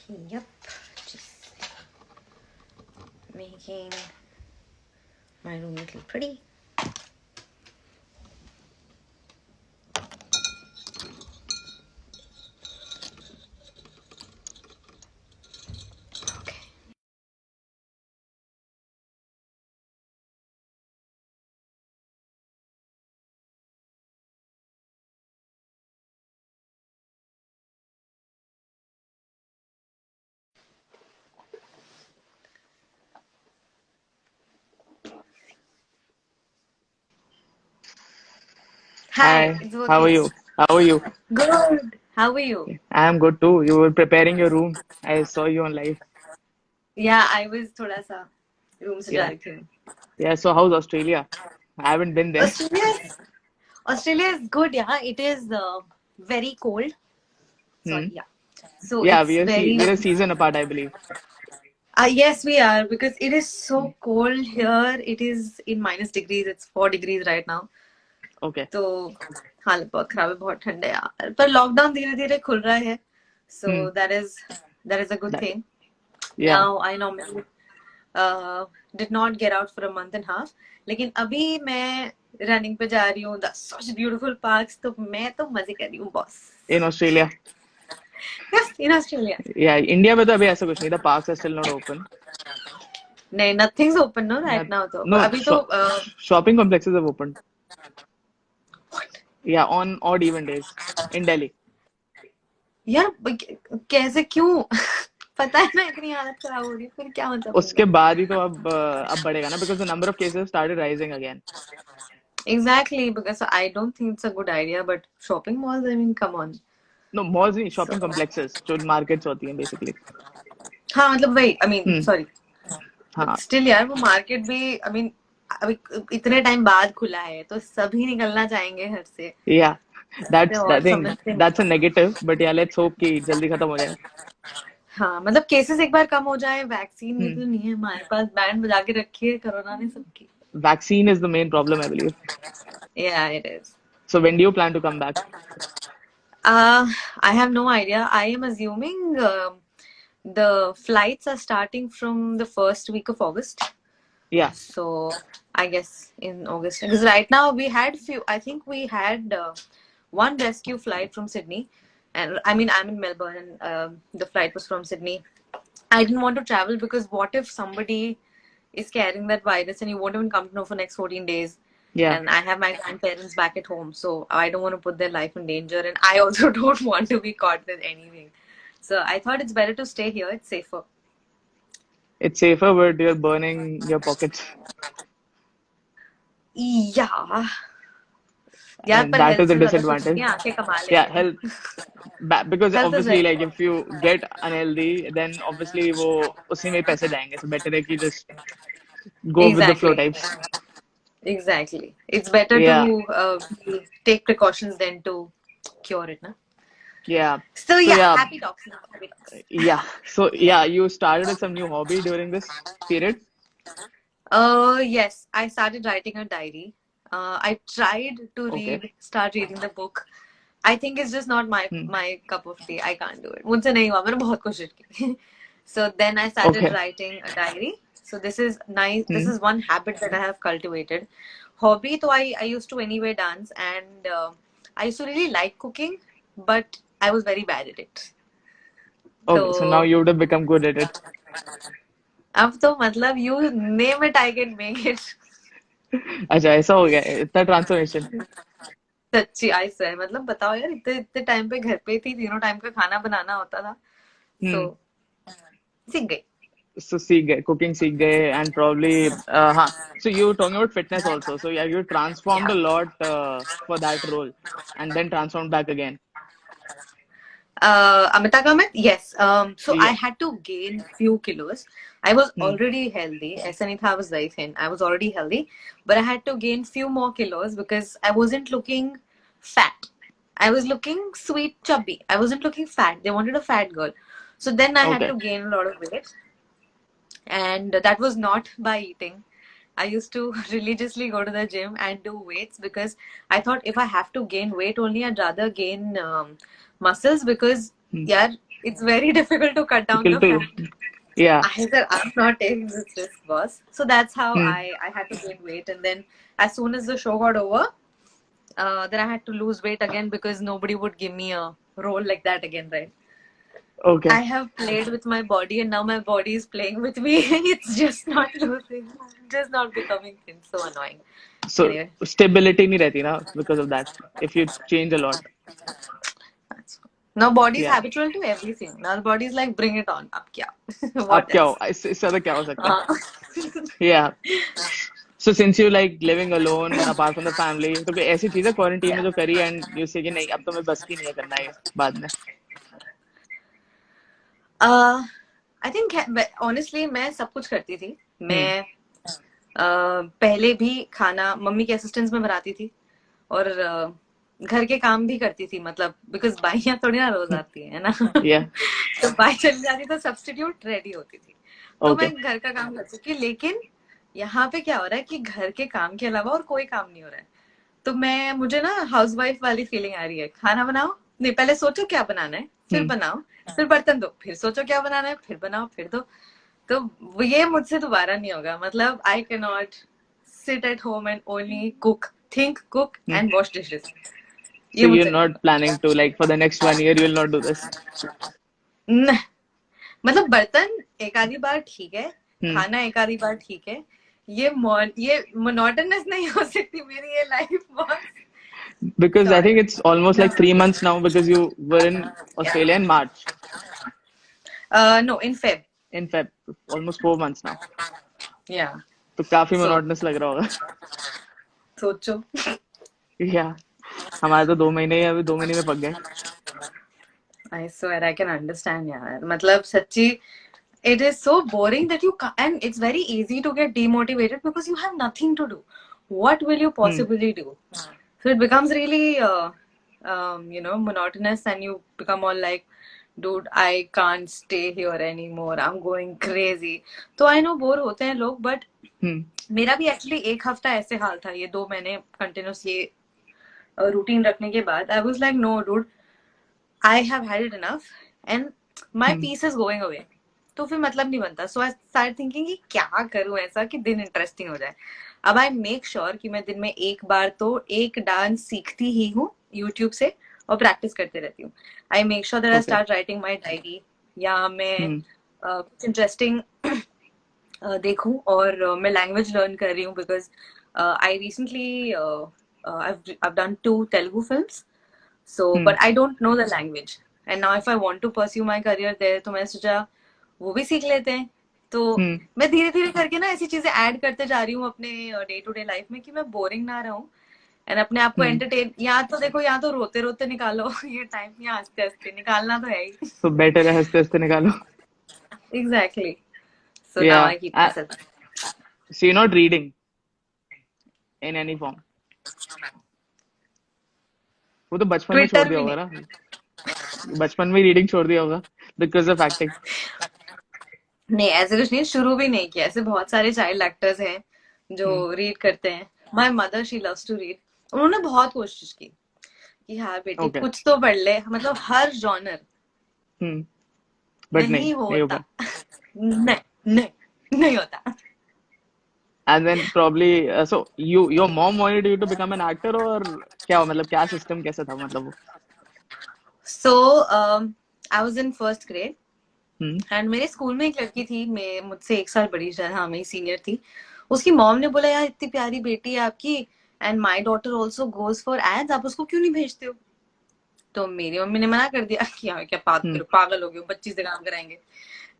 Yep, just making my room a little pretty. Okay. Hi, Hi, it's how are working. you? How are you? Good. How are you? I am good too. You were preparing your room. I saw you on live. Yeah, I was थोड़ा सा room सजा Yeah. रही थी मैं. Yeah, so how's Australia? I haven't been there. Australia, Australia is good. Yeah, it is very cold. Hmm. Sorry, yeah. So Yeah, it's very. we're a season apart, I believe. Yes, we are because it is so cold here. It is in minus degrees. It's 4 degrees right now. Okay. तो हालत बहुत खराब है बहुत ठंड है यार पर लॉकडाउन धीरे धीरे खुल रहा है so Hmm. that is a good That, thing. yeah. Now I normally did not get out for a month and a half लेकिन अभी मैं रनिंग पे जा रही हूँ such beautiful parks तो मैं तो मजे कर रही हूँ boss. In Australia. Yes, in Australia. Yeah, India में तो अभी ऐसा कुछ नहीं था. Parks are still not open. नहीं nothing's open no right Not, now तो no, अभी तो shopping complexes have opened. Yeah, on odd even days in Delhi. यार कैसे क्यों पता है ना इतनी हालत खराब हो रही है फिर क्या मतलब उसके होगा. बाद ही तो अब बढ़ेगा ना because the number of cases started rising again. Exactly, because I don't think it's a good idea, but shopping malls, I mean, come on. No, malls नहीं, So, shopping complexes जो markets होती हैं basically. हाँ मतलब वही, I mean, Hmm. sorry, but हाँ. still यार वो मार्केट भी, I mean, अभी इतने टाइम बाद खुला है तो सभी निकलना चाहेंगे घर से. Yeah, तो I और think समझते that's a नहीं. negative, but yeah, let's hope कि जल्दी खत्म हो जाए. हाँ मतलब केसेस एक बार कम हो जाए वैक्सीन भी Hmm. तो नहीं है हमारे पास बैंड बजा के रखी है कोरोना ने सबकी. Vaccine is the main problem, I believe. Yeah, it is. So when do you plan to come back? Uh, I have no idea. I am assuming the flights are starting from the first week of August. Yeah. So I guess in August, because right now we had few. I think we had one rescue flight from Sydney, and I mean I'm in Melbourne, and the flight was from Sydney. I didn't want to travel because what if somebody is carrying that virus and you won't even come to know for next 14 days. Yeah. And I have my grandparents back at home, so I don't want to put their life in danger, and I also don't want to be caught with anything. So I thought it's better to stay here. It's safer. It's safer, but you're burning your pockets, Yeah. यार and पर that health is a से ज्यादा तो disadvantage. दुनिया आके कमा Yeah, लेंगे ना. health. Because health is obviously, very like if you important. get unhealthy, then obviously वो उसी में ही पैसे जाएंगे. So better है कि just go with the flow Exactly. types. Exactly. It's better Yeah. to take precautions than to cure it, na? Yeah. So So yeah, yeah, happy talks now. Happy talks. yeah. So yeah, you started with some new hobby during this period. Yes, I started writing a diary. I tried to Okay. start reading the book. I think it's just not Hmm. my cup of tea. I can't do it. मुझसे नहीं हुआ. मैंने बहुत कोशिश की. So then I started Okay. writing a diary. So this is nice. This Hmm. is one habit that I have cultivated. Hobby, so I used to anyway dance, and I used to really like cooking, but I was very bad at it. Okay. So now So you would have become good at it. अब तो मतलब you name it, I can make it. अच्छा ऐसा हो गया है, इतना transformation. सच्ची आइस है मतलब बताओ यार इतने इतने टाइम पे घर पे ही थी तीनों टाइम का खाना बनाना होता था. सो Hmm. सीख गई. So सीख गए, cooking सीख गए, and probably हाँ. So you were talking about fitness also. So yeah, you transformed a lot for that role, and then transformed back again. Amita Kamit, yes. So I Yeah. had to gain few kilos. I was Hmm. already healthy. ऐसा नहीं था I was very thin. I was already healthy, but I had to gain few more kilos because I wasn't looking fat. I was looking sweet, chubby. I wasn't looking fat. They wanted a fat girl. So then I had Okay. to gain a lot of weight, and that was not by eating. I used to religiously go to the gym and do weights because I thought if I have to gain weight only, I'd rather gain muscles because Hmm. yeah, it's very difficult to cut down the difficult fat. to, yeah. I said, I'm not taking this risk, boss. So that's how Hmm. I had to gain weight. And then as soon as the show got over, then I had to lose weight again because nobody would give me a role like that again, right? I Okay. have played with my body and now my body is playing with me. It's just not losing, just not becoming thin. So annoying. So Anyway, stability नहीं रहती ना because of that. If you change a lot. that's now body is Yeah. habitual to everything. Now the body is like, bring it on. Ab kya? अब What क्या हो else? इससे ज़्यादा क्या हो सकता है? Uh, Yeah. So since you like living alone apart from the family, तो कोई ऐसी चीज़ है क्वारंटीन में yeah. जो करी and you say कि नहीं अब तो मैं बस की नहीं है करना है बाद में. आई थिंक ऑनेस्टली मैं सब कुछ करती थी. Hmm. मैं पहले भी खाना मम्मी के असिस्टेंस में बनाती थी और घर के काम भी करती थी. मतलब बिकॉज बाइयां थोड़ी ना रोज आती है ना. Yeah. तो बाई चली जाती तो सब्स्टिट्यूट रेडी होती थी. तो मैं Okay. घर का काम कर चुकी. लेकिन यहाँ पे क्या हो रहा है कि घर के काम के अलावा और कोई काम नहीं हो रहा है. तो मुझे ना हाउसवाइफ वाली फीलिंग आ रही है. खाना बनाओ, नहीं पहले सोचो क्या बनाना है, फिर Hmm. बनाओ, फिर बर्तन दो, फिर सोचो क्या बनाना है, फिर बनाओ, फिर दो. तो ये मुझसे दोबारा नहीं होगा. मतलब I can not sit at home and only cook, think, cook Hmm. And wash dishes. So ये you're मुझसे नहीं not होगा. planning to like for the next 1 year you'll not do this. न, मतलब बर्तन एक आधी बार ठीक है, Hmm. खाना एक आधी बार ठीक है. ये मोनोटोनस नहीं हो सकती मेरी ये लाइफ. बहुत Because I think sorry. it's almost like 3 months now because you were in Australia in March, No, in Feb. in Feb, almost 4 months now. Yeah. तो काफी So monotonous लग रहा होगा. सोचो. Yeah. हमारे तो 2 महीने ही अभी 2 महीने में पक गए. I swear I can understand यार. मतलब सच्ची it is so boring that and it's very easy to get demotivated because you have nothing to do. What will you Hmm. possibly do? So it becomes really monotonous and you become all like, dude, I can't stay here anymore, I'm going crazy. तो I know bore होते हैं लोग, but Hmm. मेरा भी actually एक हफ्ता ऐसे हाल था. ये 2 महीने कंटिन्यूस ये रूटीन रखने के बाद I was like, no dude, I have had it enough and my Hmm. Peace is going away. तो फिर मतलब नहीं बनता. सो आई स्टार्ट थिंकिंग कि क्या करूं ऐसा कि दिन इंटरेस्टिंग हो जाए. अब आई मेक श्योर कि मैं दिन में एक बार तो एक डांस सीखती ही हूँ यूट्यूब से और प्रैक्टिस करते रहती हूँ. I make sure that I Okay. Start writing my diary, या मैं Hmm. कुछ इंटरेस्टिंग देखूं. और मैं लैंग्वेज लर्न कर रही हूँ because I recently I've done 2 Telugu films. So, Hmm. but I don't know the language. And now if I want to pursue my career there, तो मैंने सोचा वो भी सीख लेते हैं. तो Hmm. मैं धीरे धीरे करके ना ऐसी चीजें ऐड करते जा रही हूँ अपने डे टू डे लाइफ में कि मैं बोरिंग ना रहूं एंड अपने आप को Hmm. एंटरटेन. या तो देखो, या तो रोते रोते निकालो ये टाइम, या हंसते हंसते निकालना तो है ही. तो बेटर है हंसते हंसते निकालो. Exactly. So now Yeah. I keep myself. So you're not reading in any form. वो तो बचपन में छोड़ ट्विटर दिया भी होगा नहीं. ना. बचपन में रीडिंग छोड़ दिया होगा बिकॉज ऑफ एक्टिंग. नहीं ऐसे कुछ नहीं, शुरू भी नहीं किया. ऐसे बहुत सारे चाइल्ड एक्टर्स हैं जो Hmm. रीड करते हैं. My mother, she loves to read. उन्होंने बहुत कोशिश की कि हाँ बेटी Okay. कुछ तो पढ़ ले, मतलब हर जॉनर. Hmm. But नहीं नहीं हो होता. पाया. नहीं नहीं नहीं होता. And then probably so your mom wanted you to become an actor or क्या मतलब क्या सिस्टम कैसा था मतलब वो. So I was in first grade Hmm. And मेरे स्कूल में एक लड़की थी, मैं मुझसे 1 साल बड़ी, शायद हाँ मेरी सीनियर थी. उसकी मॉम ने बोला, यार इतनी प्यारी बेटी है आपकी and my daughter also goes for ads, आप उसको क्यों नहीं भेजते हो. तो मेरी मम्मी ने मना कर दिया कि हाँ क्या बात Hmm. करो, पागल हो गए, बच्ची से काम कराएंगे.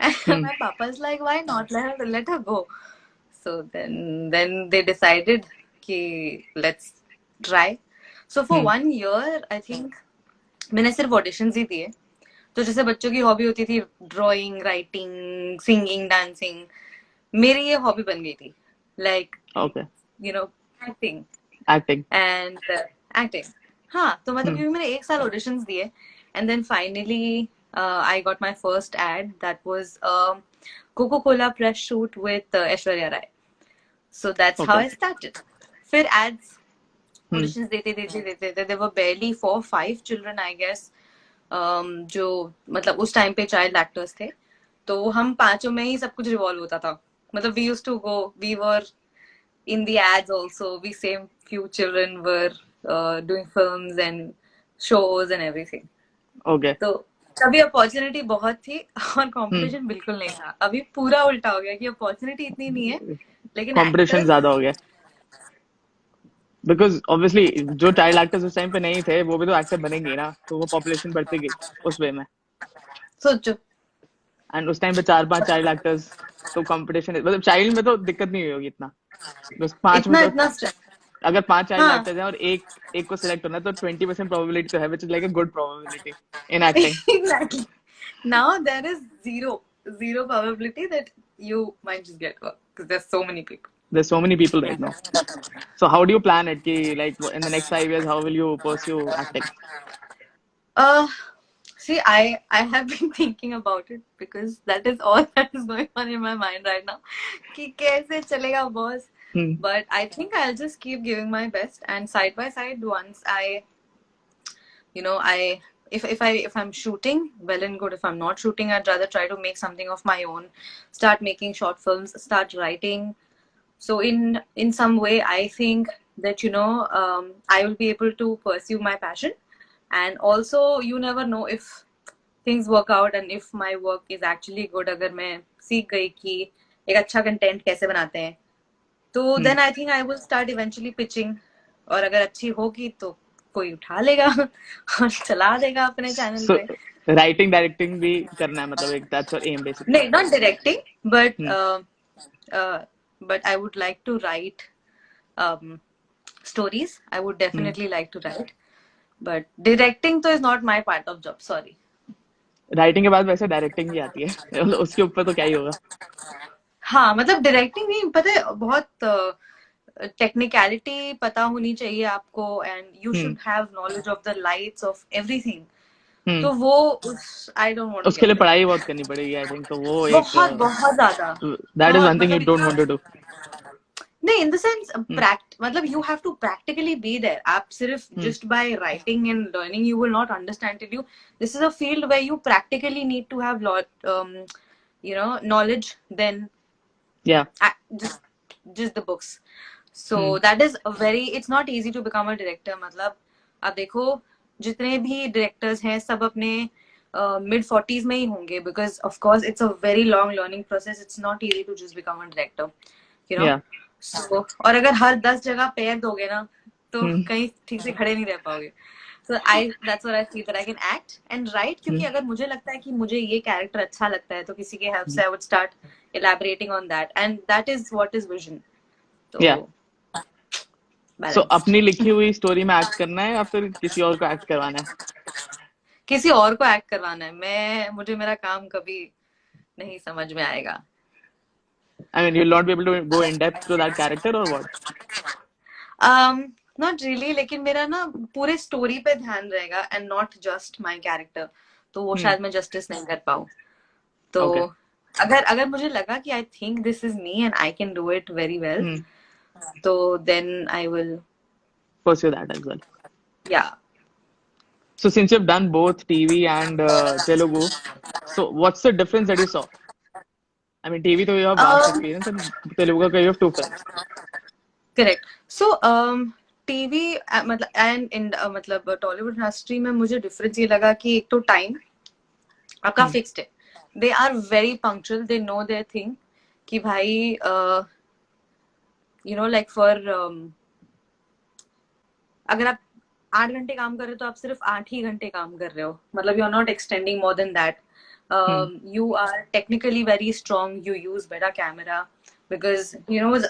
Hmm. My papa is like, why not, let her go. So then they decided कि let's try. So for Hmm. 1 year I think मैंने सिर्फ ऑडिशंस ही दिए. तो जैसे बच्चों की हॉबी होती थी ड्राइंग, राइटिंग, सिंगिंग, डांसिंग, मेरी ये हॉबी बन गई थी. Like Okay. Acting Acting. And acting. हाँ तो मतलब Hmm. क्योंकि मैंने 1 साल ऑडिशंस दिए and then finally I got my first ad. That was Coca Cola press shoot with Aishwarya Rai. So that's how Okay. I started. फिर एड्स Hmm. ऑडिशंस देते देते देते देते there were barely 4-5 children I guess जो मतलब उस time पे child actors थे, तो हम पांचों में ही सब कुछ रिवॉल्व होता था. मतलब we used to go, we were in the ads also. We same few children were doing films and shows and everything. Okay. तो तभी अपॉर्चुनिटी बहुत थी और हम्म. कंपटीशन बिल्कुल नहीं था. अभी पूरा उल्टा हो गया कि अपॉर्चुनिटी इतनी नहीं है लेकिन कंपटीशन एक्टर्स. ज्यादा हो गया बिकॉज ऑब्वियसली जो चाइल्ड एक्टर्स उस टाइम पे नहीं थे वो भी तो एक्टर बनेंगे ना, तो वो पॉपुलेशन बढ़ती गई उस वे में. सोचो. एंड उस टाइम पे 4-5 चाइल्ड एक्टर्स, तो कंपटीशन मतलब चाइल्ड में तो दिक्कत नहीं होगी इतना. बस 5 में इतना तो इतना स्ट्रेस. अगर 5 चाइल्ड हाँ. एक्टर्स हैं और एक एक को सिलेक्ट होना है तो 20% प्रोबेबिलिटी तो है, which is like a good probability in acting. Exactly. Now there is zero probability that you might just get work because there's so many people. There's so many people right now. So how do you plan it? Ki, like in the next 5 years, how will you pursue acting? Uh, See, I have been thinking about it because that is all that is going on in my mind right now. कि कैसे चलेगा boss? Hmm. But I think I'll just keep giving my best, and side by side, once I, I if I'm shooting, well and good. If I'm not shooting, I'd rather try to make something of my own, start making short films, start writing. So in some way, I think that I will be able to pursue my passion, and also you never know if things work out and if my work is actually good. अगर मैं सीख गई कि एक अच्छा content कैसे बनाते हैं, तो Hmm. then I think I will start eventually pitching. और अगर अच्छी होगी तो कोई उठा लेगा और चला देगा अपने चैनल So पे. writing, directing भी करना है मतलब एक that's your aim basically. नहीं, not directing, but Hmm. uh, but I would like to write um, stories. I would Hmm. definitely like to write, but directing तो is not my part of job. Sorry. Writing के बाद वैसे directing ही आती है मतलब उसके ऊपर तो क्या ही होगा. हाँ, मतलब डायरेक्टिंग नहीं पता है, बहुत टेक्निकलिटी पता होनी चाहिए आपको, and you Hmm. Should have knowledge of the lights off everything. Hmm. तो वो उस आई डोंट वांट टू उसके गेट लिए देयर. पढ़ाई बहुत करनी पड़ेगी आई थिंक, तो वो एक बहुत बहुत ज्यादा. दैट इज बहुत वन थिंग यू मतलब डोंट इतना वांट टू डू. नहीं, इन द सेंस Hmm. मतलब you have to practically be there. आप सिर्फ Hmm. Just by writing and learning you will not understand it. This is a field where you practically need to have lot knowledge then Yeah. just the books. So Hmm. that is a very, it's not easy to become a director. मतलब आप देखो जितने भी directors हैं सब अपने mid 40s में ही होंगे, because of course it's a very long learning process. It's not easy to just become a director, you know. Yeah. So और अगर हर 10 जगह पैर दोगे ना तो Hmm. कहीं ठीक से खड़े नहीं रह पाओगे. So that's what I feel, that I can act and write. क्योंकि Hmm. अगर मुझे लगता है कि मुझे ये कैरेक्टर अच्छा लगता है तो किसी के हेल्प Hmm. से I would start elaborating on that, and that is what is vision. तो Yeah. So balanced. अपनी लिखी हुई स्टोरी में एक्ट करना है या फिर किसी और को एक्ट करवाना है? किसी और को एक्ट करवाना है. मुझे मेरा काम कभी नहीं समझ में आएगा. I mean, you'll not be able to go in depth to that character or what? Not really, लेकिन मेरा ना पूरे स्टोरी पे ध्यान रहेगा and not just my character. तो वो Hmm. शायद मैं जस्टिस नहीं कर पाऊँ. तो Okay. अगर अगर मुझे लगा कि I think this is me and I can do it very well, Hmm. तो then I will. Pursue that as well. या. So since you've done both TV and Telugu, so what's the difference that you saw? I mean, TV, though you have vast experience, and Telugu, you have 2 films. Correct. So TV मतलब and मतलब Tollywood industry में मुझे difference ये लगा कि एक तो time आपका Hmm. फिक्स्ड है. They are very punctual, they know their thing. कि भाई लाइक फॉर अगर आप 8 घंटे काम कर रहे हो तो आप सिर्फ 8 ही घंटे काम कर रहे हो. मतलब you are not extending more than that. Hmm. You are technically very strong, you use better camera, because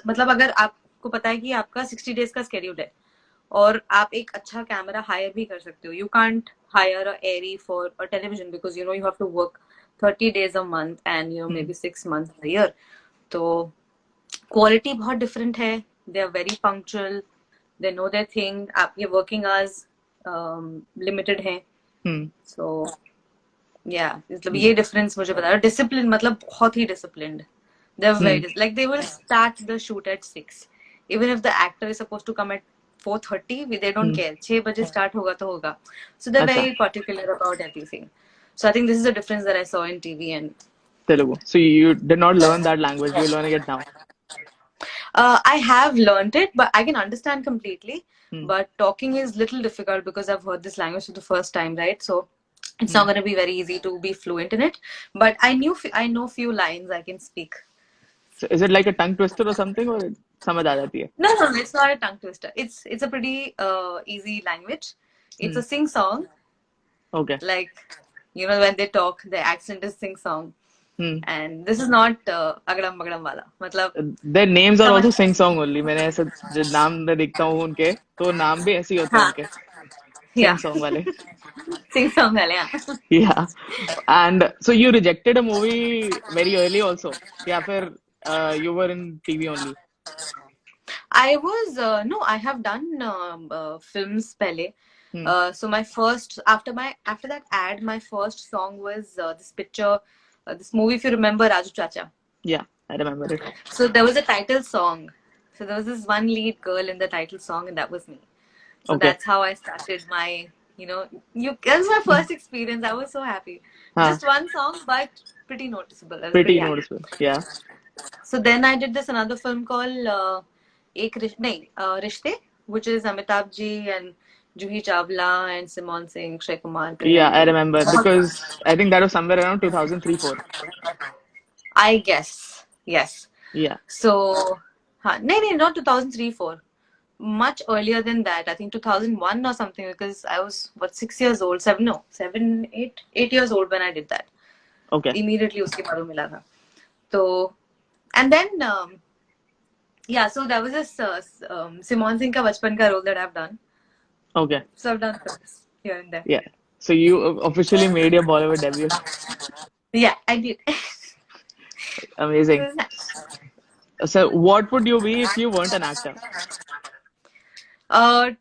मतलब अगर आपको पता है कि आपका 60 days का स्केड्यूल है और आप एक अच्छा कैमरा हायर भी कर सकते हो. You can't hire a ARRI for a television because you have to work 30 days a month and Hmm. maybe 6 months a year. तो क्वालिटी बहुत डिफरेंट है. They are very punctual, they know their thing. आपके working hours limited हैं. Hmm. So या मतलब ये difference मुझे बता. डिसिप्लिन मतलब बहुत ही disciplined. They are Hmm. Very, like they will start the shoot at 6 even if the actor is supposed to come at 4:30. They don't care. 6 बजे start होगा तो होगा. So they're अच्छा very particular about everything. So I think this is the difference that I saw in TV and Telugu. So you did not learn that language. You're learning it now. I have learned it, but I can understand completely. Hmm. But talking is little difficult because I've heard this language for the first time, right? So it's Hmm. not going to be very easy to be fluent in it. But I know few lines I can speak. So is it like a tongue twister or something, or समझ आ जाती है? No, it's not a tongue twister. It's a pretty easy language. It's Hmm. a sing song. Okay. Like when they talk, the accent is sing song. Hmm. And this is not agadam bagadam wala. मतलब Their names are समझ also sing song only. मैंने ऐसे जब नाम मैं देखता हूँ उनके तो नाम भी ऐसे ही होते हैं हाँ उनके yeah sing song वाले. sing song वाले हाँ. Yeah. And so you rejected a movie very early also. या फिर you were in TV only. I was no, I have done films pehle. Hmm. So my first after that ad, my first song was this picture, this movie. If you remember, Raju Chacha. Yeah, I remember it. So there was a title song. So there was this one lead girl in the title song, and that was me. So Okay. that's how I started my, that was my first experience. I was so happy. हाँ, Just one song, but pretty noticeable. I was pretty pretty happy. noticeable. Yeah. So then I did this another film called Rishte, which is Amitabh Ji and Juhi Chawla and Simon Singh, Akshay Kumar, Yeah, Kalyan I Ji. remember because I think that was somewhere around 2003, 4. I guess, yes. Yeah. So, not 2003, 4. Much earlier than that. I think 2001 or something because I was, 6 years old? 7, no, 7, 8 years old when I did that. Okay. Immediately उसके बाद वो मिला था. So, and then, yeah, so that was this Simon Singh ka bachpan ka role that I've done. Okay. So I've done films here and there. Yeah. So you officially made your Bollywood debut. Yeah, I did. Amazing. So what would you be if you weren't an actor?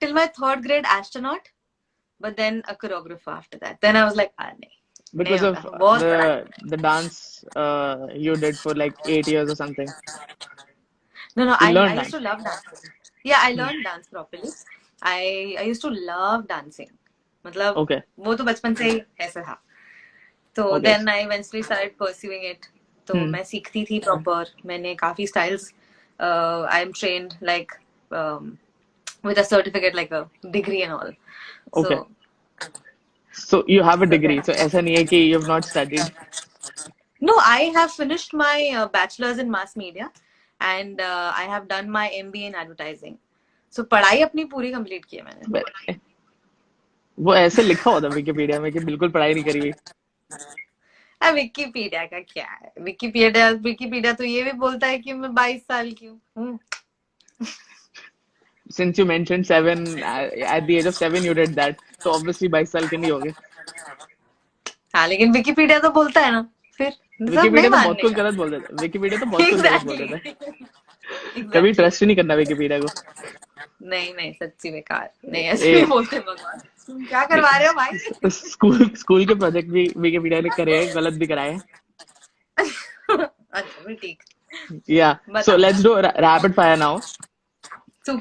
Till my 3rd grade, astronaut, but then a choreographer after that. Then I was like, नहीं Because होगा, of बहुत बड़ा. the dance you did for like 8 years or something. No, You I learned used to dance. love dancing. Yeah, I Hmm. learned dance properly. I used to love dancing. मतलब Okay. वो तो बचपन से ही ऐसा था. So Okay. then I eventually started pursuing it. तो Hmm. मैं सीखती थी proper. मैंने काफी styles. I am trained like with a certificate, like a degree and all. Okay. So So you have a then. degree. So ऐसा नहीं है कि you've not studied. No, I have finished my bachelor's in mass media, and I have done my MBA in advertising. So पढ़ाई अपनी पूरी complete की है मैंने. But वो ऐसे लिखा होता विकिपीडिया में कि बिल्कुल पढ़ाई नहीं करी हुई. विकिपीडिया का क्या है? विकिपीडिया तो ये भी बोलता है कि मैं 22 साल की हूँ. Since you mentioned 7, at the age of 7 you did that. So obviously 22 साल के नहीं होगे. हाँ, लेकिन विकिपीडिया तो बोलता है ना. फिर सब नहीं विकिपीडिया तो बहुत मानने कुछ का. गलत बोल देता है. विकिपीडिया तो बहुत कुछ गलत बोल देता है. Exactly. कभी Exactly. ट्रस्ट ही नहीं करना विकिपीडिया को. नहीं सच्ची बेकार. नहीं ऐसे नहीं बोलते भगवान. तुम क्या करवा रहे हो भाई? स्कूल के प्रोजेक्ट भी विकिपीडिया ने करे हैं, गलत भी कराए हैं. अच्छा फिर ठीक. Yeah. So बताओ. let's do rapid fire now. Super.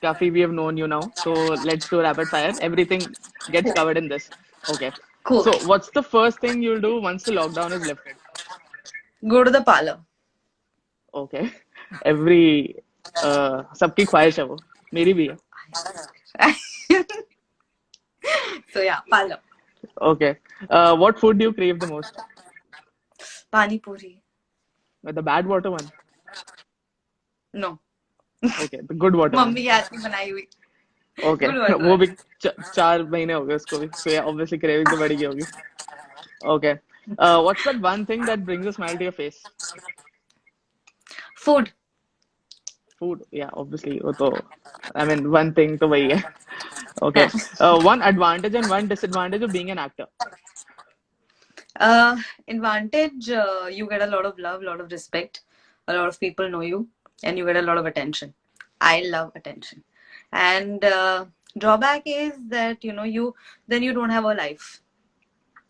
काफी we have known you now. So let's do rapid fire. Everything gets covered in this. Okay. Cool. So what's the first thing you'll do once the lockdown is lifted? Go to the parlor. Okay. Every सबकी ख्वाहिश है वो. मेरी भी है. So yeah, parlor. Okay. What food do you crave the most? Pani puri. The bad water one? No. Okay. The good water one. Mummy के हाथ की बनाई हुई. Okay. Good water वो one. भी 4 महीने हो गए उसको भी. So yeah, obviously craving तो बढ़ गई होगी. Okay. What's that one thing that brings a smile to your face? Food. Food. Yeah, obviously. वो तो, I mean, one thing तो वही है. Okay. One advantage and one disadvantage of being an actor. Advantage, you get a lot of love, a lot of respect. A lot of people know you, and you get a lot of attention. I love attention. And drawback is that you don't have a life.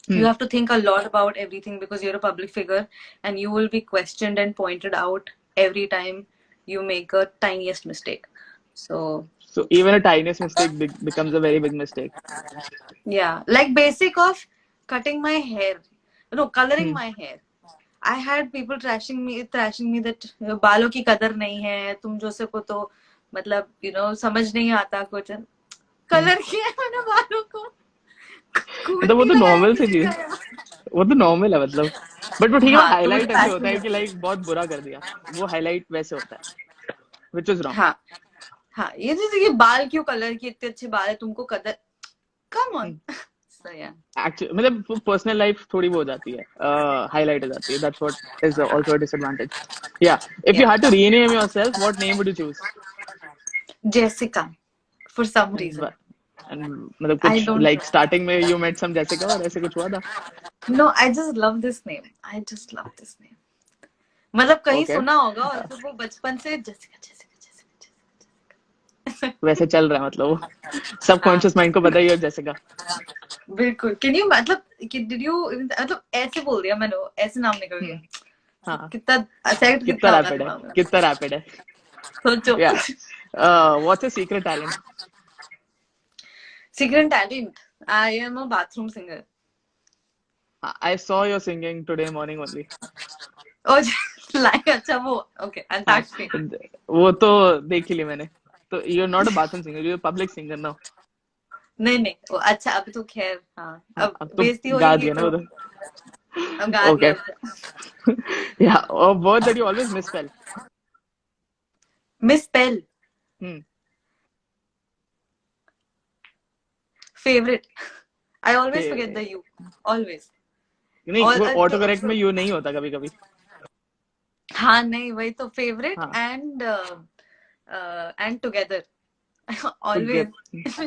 You have to think a lot about everything because you're a public figure, and you will be questioned and pointed out every time you make a tiniest mistake. So So even a tiniest mistake becomes a very big mistake. Yeah, like basic of cutting my hair, no, coloring Hmm. my hair. I had people trashing me that बालों की कदर नहीं है, तुम जो सको तो मतलब समझ नहीं आता कुछ. Hmm. कलर किया है मैंने बालों को, खून मतलब वो नहीं तो लगाया नॉर्मल सी किसी चीज, का यार. वो तो नॉर्मल है मतलब. बट वो ठीक है, वो हाँ तो वो हाईलाइट ऐसे ट्रैश होता है में. कि लाइक बहुत बुरा कर दिया. वो हाईलाइट वैसे होता है, विच इज रॉन्ग. हाँ हाँ, ये जैसे कि बाल क्यों कलर की, इतने अच्छे बाल है तुमको कदर, कम ऑन. सो या. एक्चुअली मतलब पर्सनल लाइफ थोड़ी वो हो जाती है, हाईलाइट हो जाती है. That's what is also a disadvantage. Yeah if you yeah had to rename yourself, what name would you choose? Jessica, for some and reason. And मतलब आई कुछ डोंट लाइक स्टार्टिंग में यू मेट सम जैसिका और ऐसे कुछ हुआ था? No, I just love this name, I just love this name. मतलब कहीं ओके, सुना होगा और फिर वो बचपन से जेसिका जेसिका जेसिका. वैसे चल रहा है मतलब वो हाँ सबकॉन्शियस माइंड को पता ही है जैसिका. बिल्कुल. कैन यू मतलब डिड यू मतलब ऐसे बोल दिया मैंने, ऐसे नाम निकल गया. हाँ, कितना अफेक्ट कितना कितना होगा रैपिड है, दिमाग में. कितना रैपिड है. सोचो. Yeah what's your secret talent? Secret talent, I am a bathroom singer. I saw your singing today morning only. Oh like अच्छा वो. ओके हाँ, अंताक्षरी. वो तो देख ही ली मैंने. तो you are not a bathroom singer, you are public singer now. नहीं नहीं वो अच्छा, अब तो खैर हाँ, हाँ, अब अब तो बेइज्जती गा होएगी दिया ना तो. उधर. अब गा दिया ओके. अब तो. या a word that you always misspell. Misspell. Hmm. Favourite. I always forget the fe- you. Always. नहीं, वो और ऑटो करेक्ट में यू नहीं होता कभी कभी. हाँ नहीं, वही तो फेवरेट हाँ, एंड टुगेदर. ऑलवेज.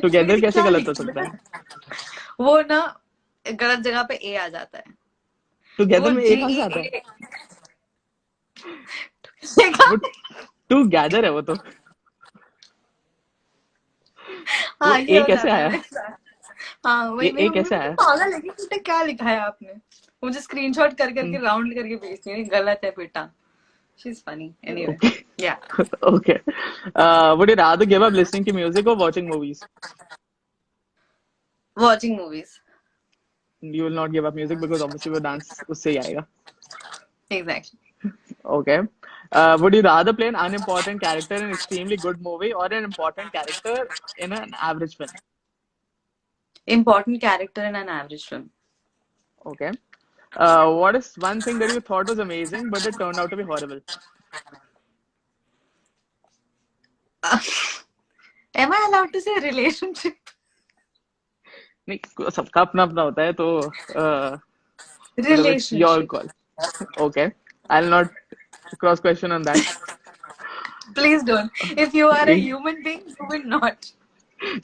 टुगेदर मैंने कैसे क्या गलत हो लिखा सकता बेटा, है? वो ना गलत जगह पे ए आ जाता है. टुगेदर वो में जी एक कहाँ से ई आता है? ए. वो टू गैदर है वो तो. वो हाँ ये ए हो कैसे जाता है आया? मेरे साथ. हाँ ये वही मेरी ए मम्मी कैसे मुझे आया? पागल लगी, बेटा क्या लिखा है आपने. मुझे स्क्रीनशॉट कर करके राउंड करके भेजती है, गलत है बेटा. She is funny anyway. Okay. या. Okay. Would you rather give up listening to music or watching movies? Watching movies. You will not give up music because obviously वो dance उससे ही आएगा. Exactly. Okay. Would you rather play an unimportant character in an extremely good movie or an important character in an average film? Important character in an average film. Okay. What is one thing that you thought was amazing but it turned out to be horrible? Am I allowed to say relationship. नहीं, सबका अपना अपना होता है तो मतलब it's your relationship. call. Okay. I'll not cross question on that. Please don't. If you are a human being you will not.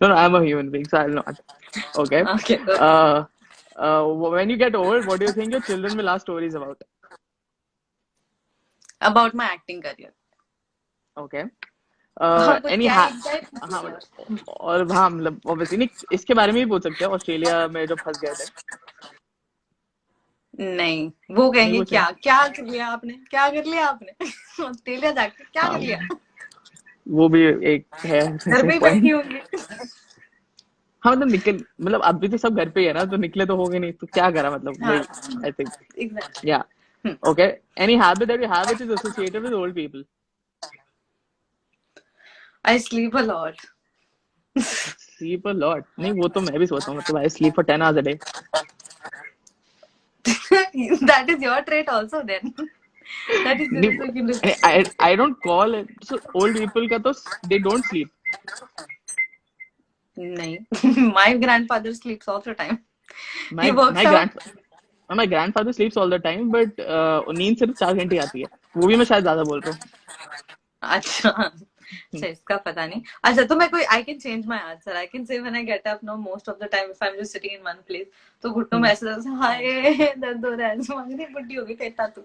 No, no, I'm a human being, so I'll not. Okay. Okay. Uh, when you get old, what do you think your children will ask stories about? About my acting career. Okay. और कुछ Any क्या ha exact हाँ पूछिए और. और हाँ मतलब obviously नहीं, इसके बारे में भी पूछ सकते हैं, ऑस्ट्रेलिया में जो फंस गए थे. नहीं वो नहीं कहेंगे पूछे? क्या क्या कर लिया आपने, क्या कर लिया आपने. ऑस्ट्रेलिया जाके क्या हाँ, कर लिया. वो भी एक है घर वैसे पे ही बैठी पॉइंट. होंगी. हाँ मतलब निकल, मतलब अभी तो सब घर पे ही है ना, तो निकले तो होंगे नहीं, तो क्या करा मतलब हाँ वही. I think. एग्जैक्टली. या. Okay. Any habit that you have which is associated with old people? I sleep a lot. Sleep a lot. नहीं, वो तो मैं भी सोचता हूँ, मतलब I sleep for 10 hours a day. That is your trait also then. That is नहीं, the second I don't call it so. old people का तो they don't sleep. नहीं. My grandfather sleeps all the time. He my works my out. grand my grandfather sleeps all the time, but नींद सिर्फ 4 घंटे आती है, वो भी मैं शायद ज्यादा बोल रहा हूँ. अच्छा अच्छा, इसका पता नहीं. अच्छा तो मैं कोई I can change my answer. I can say when I get up know most of the time if I am just sitting in one place, तो घुटनों में ऐसे ऐसे हाय दर्द हो रहा है, मांग रही बुड्ढी हो गई कहता तू.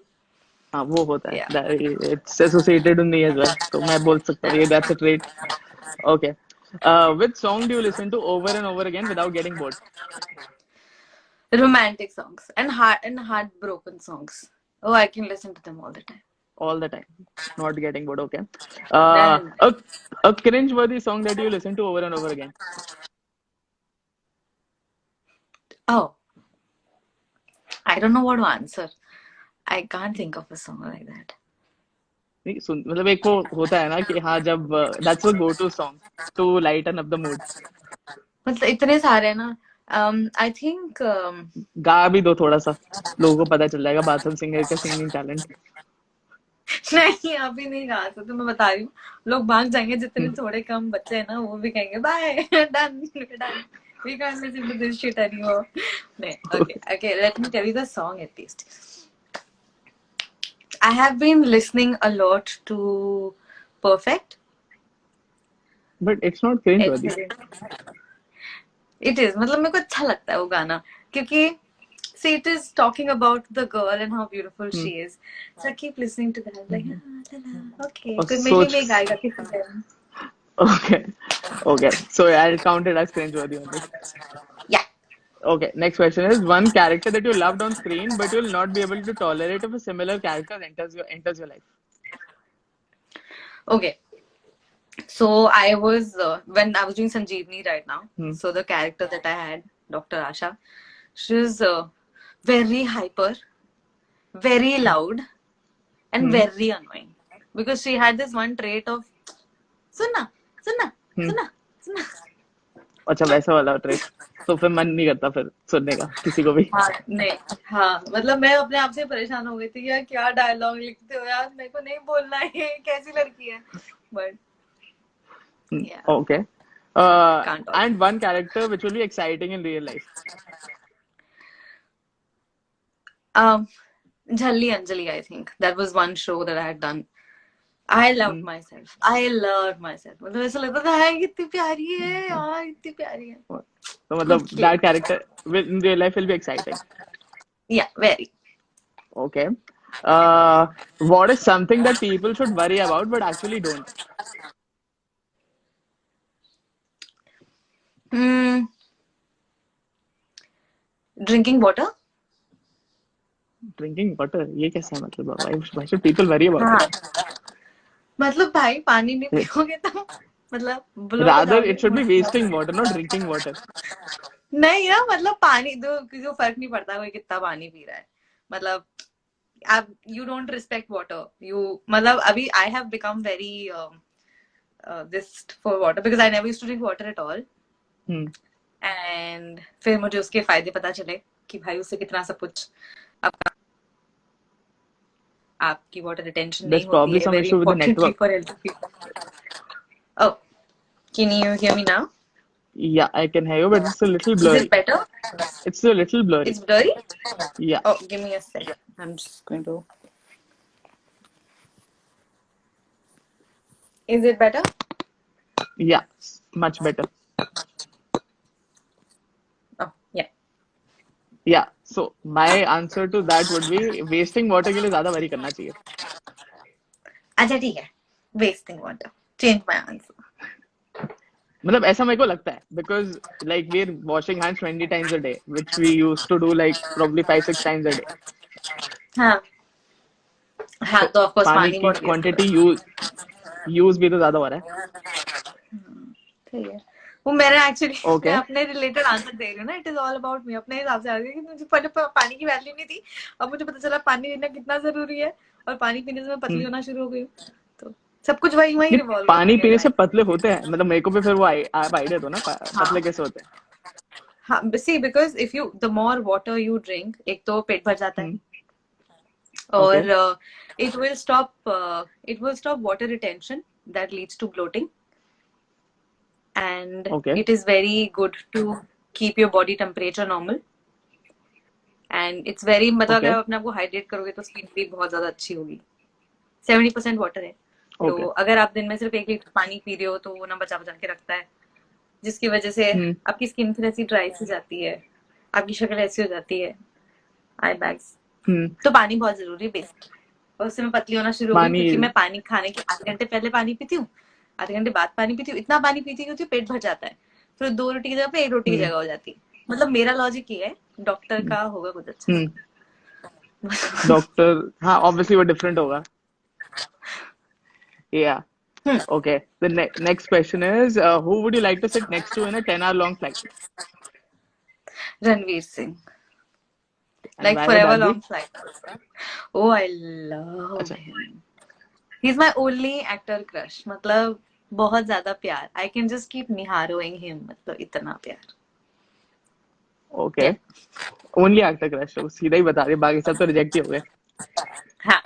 हाँ, वो होता या. है, it's associated with me as well, तो मैं बोल सकता हूँ ये that's a trait. Okay. Which song do you listen to over and over again without getting bored? Romantic songs and heartbroken songs. Oh, I can listen to them all the time. all the time, not getting bored. Okay. Then, A cringe-worthy song that you listen to over and over again. oh, I don't know what to answer. I can't think of a song like that. नहीं सुन मतलब एक वो होता है ना कि हाँ जब that's the go-to song to lighten up the mood. मतलब इतने सारे हैं ना. I think गा भी दो थोड़ा सा, लोगों को पता चल जाएगा बाथरूम सिंगर का सिंगिंग टैलेंट. नहीं अभी नहीं गा सकते. मैं बता रही हूँ, लोग भाग जाएंगे. जितने थोड़े कम बच्चे हैं ना वो भी कहेंगे bye done done. We can't listen to this shit anymore. No, okay. Let me tell you the song at least. I have been listening a lot to Perfect. But it's not cringe-worthy. It is. मतलब मेरे को अच्छा लगता है वो गाना क्योंकि see it is talking about the girl and how beautiful she is. So I keep listening to that like okay. और फिर मेरे लिए सोच नहीं गाएगा किसी दिन. okay, so I'll count it as cringe-worthy only. Yeah. Okay, next question is one character that you loved on screen but you'll not be able to tolerate if a similar character enters your life. Okay. So I was when I was doing Sanjeevani right now. So the character that I had, Dr. Asha, she was very hyper, very loud, and very annoying because she had this one trait of सुनना सुनना सुनना सुनना. अच्छा वैसा वाला trait तो फिर मन नहीं करता फिर सुनने का किसी को भी. हाँ नहीं. हाँ मतलब मैं अपने आप से परेशान हो गई थी यार क्या डायलॉग लिखते हो यार मेरे को नहीं बोलना है कैसी लड़की है. But yeah. Okay. Can't talk. And one character which will be exciting in real life. Jhalli Anjali, I think that was one show that I had done. I loved myself. I loved myself. मतलब ऐसा लगता था यार कितनी प्यारी है यार इतनी प्यारी है. तो मतलब that character in real life will be exciting. Yeah, very. Okay. What is something that people should worry about but actually don't? Drinking water. Drinking water ये कैसा है मतलब why should people worry about it? मतलब भाई पानी नहीं पियोगे तो मतलब rather it should be wasting water not drinking water. नहीं ना मतलब पानी तो किसी को फर्क नहीं पड़ता कोई कितना पानी पी रहा है. मतलब आप you don't respect water. You मतलब अभी I have become very this for water because I never used to drink water at all. And फिर मुझे उसके फायदे पता चले कि भाई उससे कितना सब कुछ आपकी वाटर रिटेंशन नहीं होती है. Very importantly for healthy people. Oh, can you hear me now? Yeah, I can hear you, but it's a little blurry. Is it better? It's a little blurry. It's blurry? Yeah. Oh, give me a second. I'm just going to. Is it better? Yeah, much better. Oh, yeah. Yeah. So my answer to that would be wasting water के लिए ज़्यादा worry करना चाहिए. अच्छा ठीक है. Wasting water. Change my answer. मतलब ऐसा मेरे को लगता है because like we're washing hands 20 times a day which we used to do like probably 5-6 times a day. हाँ तो of course पानी की quantity use भी तो ज़्यादा हो रहा है. ठीक है. वो मेरे एक्चुअली Okay. मैं अपने रिलेटेड आंसर दे रही हूँ ना. It is all about me. अपने हिसाब से आ गई कि मुझे पहले पानी की वैल्यू नहीं थी. अब मुझे पता चला पानी पीना कितना जरूरी है और पानी पीने से मैं पतली होना शुरू हो गई. तो सब कुछ वही रिवॉल्व. पानी पीने से पतले होते हैं मतलब मेरे को भी फिर वो आप आइडिया दो ना पतले कैसे होते हैं. हाँ see because if you the more water you drink एक तो पेट भर जाता है और it will stop water retention that leads to bloating. And it is very good to keep your body temperature normal. And it's very मतलब अगर आप अपने आप को हाइड्रेट करोगे तो स्किन भी बहुत ज्यादा अच्छी होगी. 70% वाटर है. तो अगर आप दिन में सिर्फ 1 लीटर पानी पी रहे हो तो वो ना बचा के रखता है जिसकी वजह से आपकी स्किन फिर ऐसी ड्राई सी जाती है. आपकी शक्ल ऐसी हो जाती है. आई बैग्स. तो पानी बहुत जरूरी है बेसिक. और उससे मैं पतली होना शुरू हो गई क्योंकि मैं पानी खाने के आधे घंटे पहले पानी पीती हूँ. आधे घंटे बाद पानी पीती हूँ. इतना पानी पीती हूँ कि पेट भर जाता है. फिर 2 रोटी की जगह पे 1 रोटी की जगह हो जाती है. मतलब मेरा लॉजिक ये है. डॉक्टर का होगा कुछ अच्छा. डॉक्टर हाँ ऑब्वियसली वो डिफरेंट होगा. Yeah. Hmm. Okay. The next question is, who would you like to sit next to in a 10-hour long flight? Ranveer Singh. And Like why would forever that long be? flight. Oh, I love Acha. him. He's my only actor crush. मतलब बहुत ज्यादा प्यार. I can just keep निहारोing him. मतलब इतना प्यार. Yeah. Okay. Only actor crush. तो सीधा ही बता दे, बाकी सब तो रिजेक्ट ही हो गए. हाँ.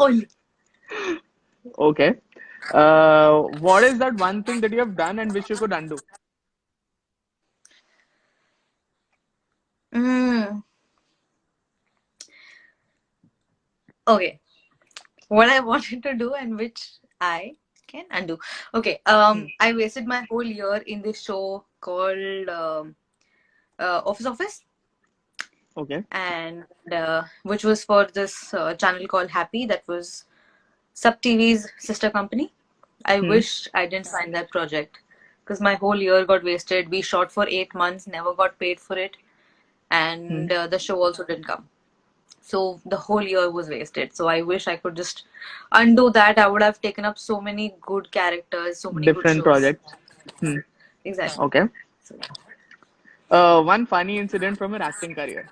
Only. Okay. What is that one thing that you have done and wish you could undo? Mm. Okay. What I wanted to do and which I can undo. Okay. Hmm. I wasted my whole year in this show called Office, Okay. and which was for this channel called Happy. That was Sub TV's sister company. I Hmm. wish I didn't sign that project because my whole year got wasted. We shot for 8 months, never got paid for it, Hmm. and the show also didn't come. So the whole year was wasted. So I wish I could just undo that. I would have taken up so many good characters, so many good Different shows. projects. Hmm. Exactly. Okay. So, One funny incident from your acting career.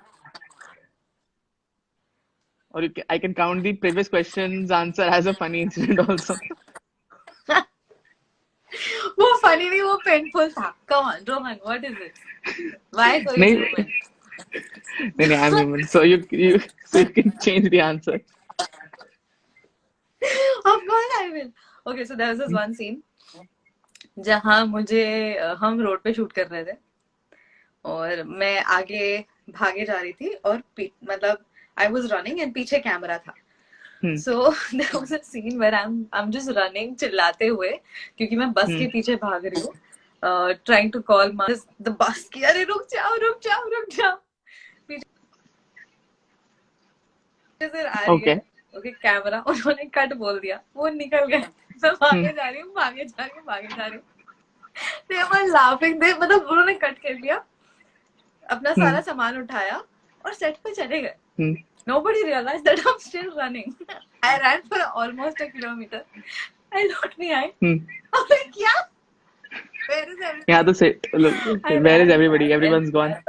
Or I can count the previous question's answer as a funny incident also. वो funny नहीं, वो painful था. Come on, Rohan, what is it? Why so is नहीं, human? नहीं, I'm human. So you can change the answer. Of course I will. Okay, so there was this one scene जहाँ मुझे हम road पे shoot कर रहे थे और मैं आगे भागे जा रही थी और मतलब आई वॉज रनिंग एंड पीछे कैमरा था. Hmm. So there was a scene where I'm just running चिल्लाते हुए क्योंकि मैं बस Hmm. के पीछे भाग रही हूँ, trying to call the bus की अरे रुक जाओ रुक जाओ रुक जाओ. पीछे से आ रही है. Okay. ओके कैमरा उन्होंने कट बोल दिया, वो निकल गए. मैं Hmm. भागे जा रही हूँ भागे जा रही हूँ भागे जा रही हूँ. They were laughing. They मतलब उन्होंने कट कर लिया, अपना Hmm. सारा सामान उठाया और सेट पे चले गए. Hmm. Nobody realized that I'm still running. I ran for almost a kilometer. I looked behind. Hmm. I'm like, yeah. Where is Yeah, everybody? that's it. Look, I where is ran, everybody? ran, Everyone's gone. ran.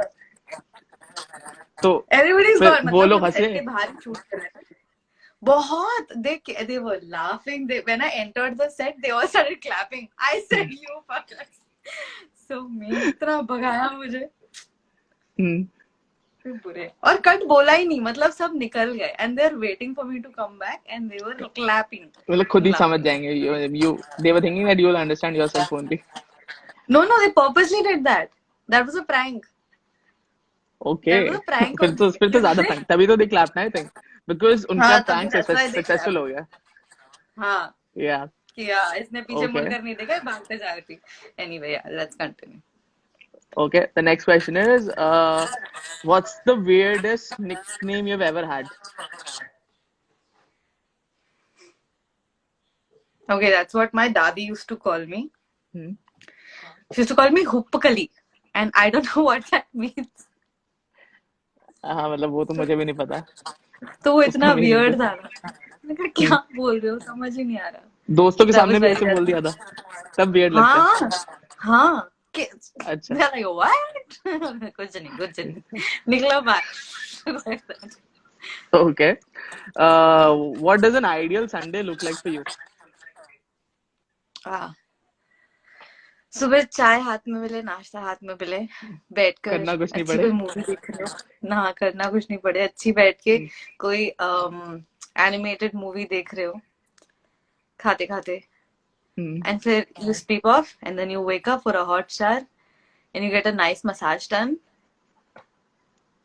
तो Everybody's फिर gone. वो मतलब लोग हम हंसे. Set के बाहर shoot कर रहे थे. बहुत. They were laughing. When I entered the set, they all started clapping. I said, you fuckers. So me इतना भगाया मुझे. Hmm. बुरे और कट बोला ही नहीं, मतलब सब निकल गए and they are waiting for me to come back and they were clapping. वो लोग खुद ही समझ जाएंगे. They were thinking that you will understand yourself only. No, they purposely did that. That was a prank. That was Okay. a prank फिर on तो me. फिर तो ज्यादा prank. तभी तो they clapped, I think, because उनका हाँ तभी prank that's why they successful clapped. हो गया. हाँ Yeah. कि इसने पीछे Okay. मुड़कर नहीं देखा, भागते जा रही थी. Anyway, yeah, let's continue. Okay. The next question is, what's the weirdest nickname you've ever had? Okay, that's what my dadi used to call me. Hmm. She used to call me Huppakali and I don't know what that means. हाँ, मतलब वो तो मुझे भी नहीं पता. तो वो उसका इतना मीनिंग वियर्ड तो. था ना. मैंने कहा Hmm. क्या बोल रहे हो, समझ ही नहीं आ रहा. दोस्तों के That सामने was भी very ऐसे बोल bad. दिया था. तब weird लगता है. हाँ हाँ. अच्छा. They're like, what? कुछ नहीं निकलो बाहर. Okay. What does an ideal Sunday look like for you? सुबह चाय हाथ में मिले, नाश्ता हाथ में मिले, बैठकर करना कुछ नहीं अच्छी पड़े. कोई मूवी देख रहे हो, ना करना कुछ नहीं पड़े, अच्छी बैठ के Hmm. कोई एनिमेटेड मूवी देख रहे हो खाते खाते, Hmm. and फिर you sleep off and then you wake up for a hot shower and you get a nice massage done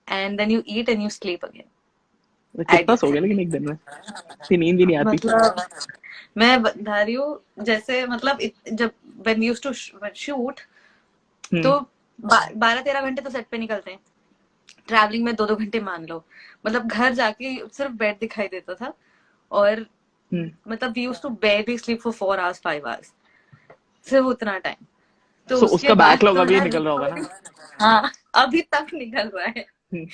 and then you eat and you sleep again. कितना Ideal सो गया लेकिन Sunday. एक दिन में इतनी नींद ही नहीं आती. मतलब मैं बता रही हूँ जैसे मतलब जब when we used to shoot Hmm. तो 12-13 घंटे तो सेट पे निकलते हैं. ट्रैवलिंग में 2-2 घंटे मान लो. मतलब घर जाके सिर्फ बेड दिखाई देता था और Hmm. मतलब we used to barely sleep for 4 hours 5 hours. सिर्फ उतना टाइम. तो So उसके उसका बाद बैकलॉग तो अभी यार निकल रहा होगा ना. हाँ अभी तक निकल रहा है. Hmm.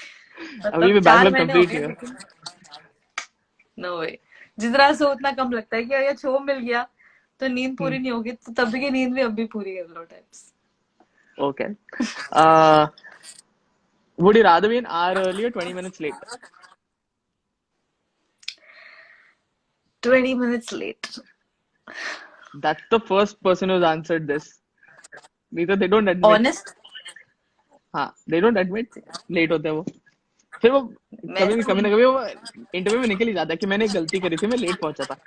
अभी मतलब भी 4 बैकलॉग महीने हो कंप्लीट गए नहीं हुआ. लेकिन नो वे. जितना सो उतना कम लगता है कि अगर शो मिल गया तो नींद पूरी हम्म, नहीं होगी, तो तभी की नींद भी अब भी पूरी कर लो types. Okay. uh, would you rather be an hour early or 20 minutes late? 20 minutes late. That's the first person who's answered this. Neither they don't admit. Honest, हाँ, they don't admit लेट होते हैं वो। फिर वो मैं कभी ना कभी वो इंटरव्यू में निकल ही जाता है कि मैंने एक गलती करी थी, मैं लेट पहुंचा था।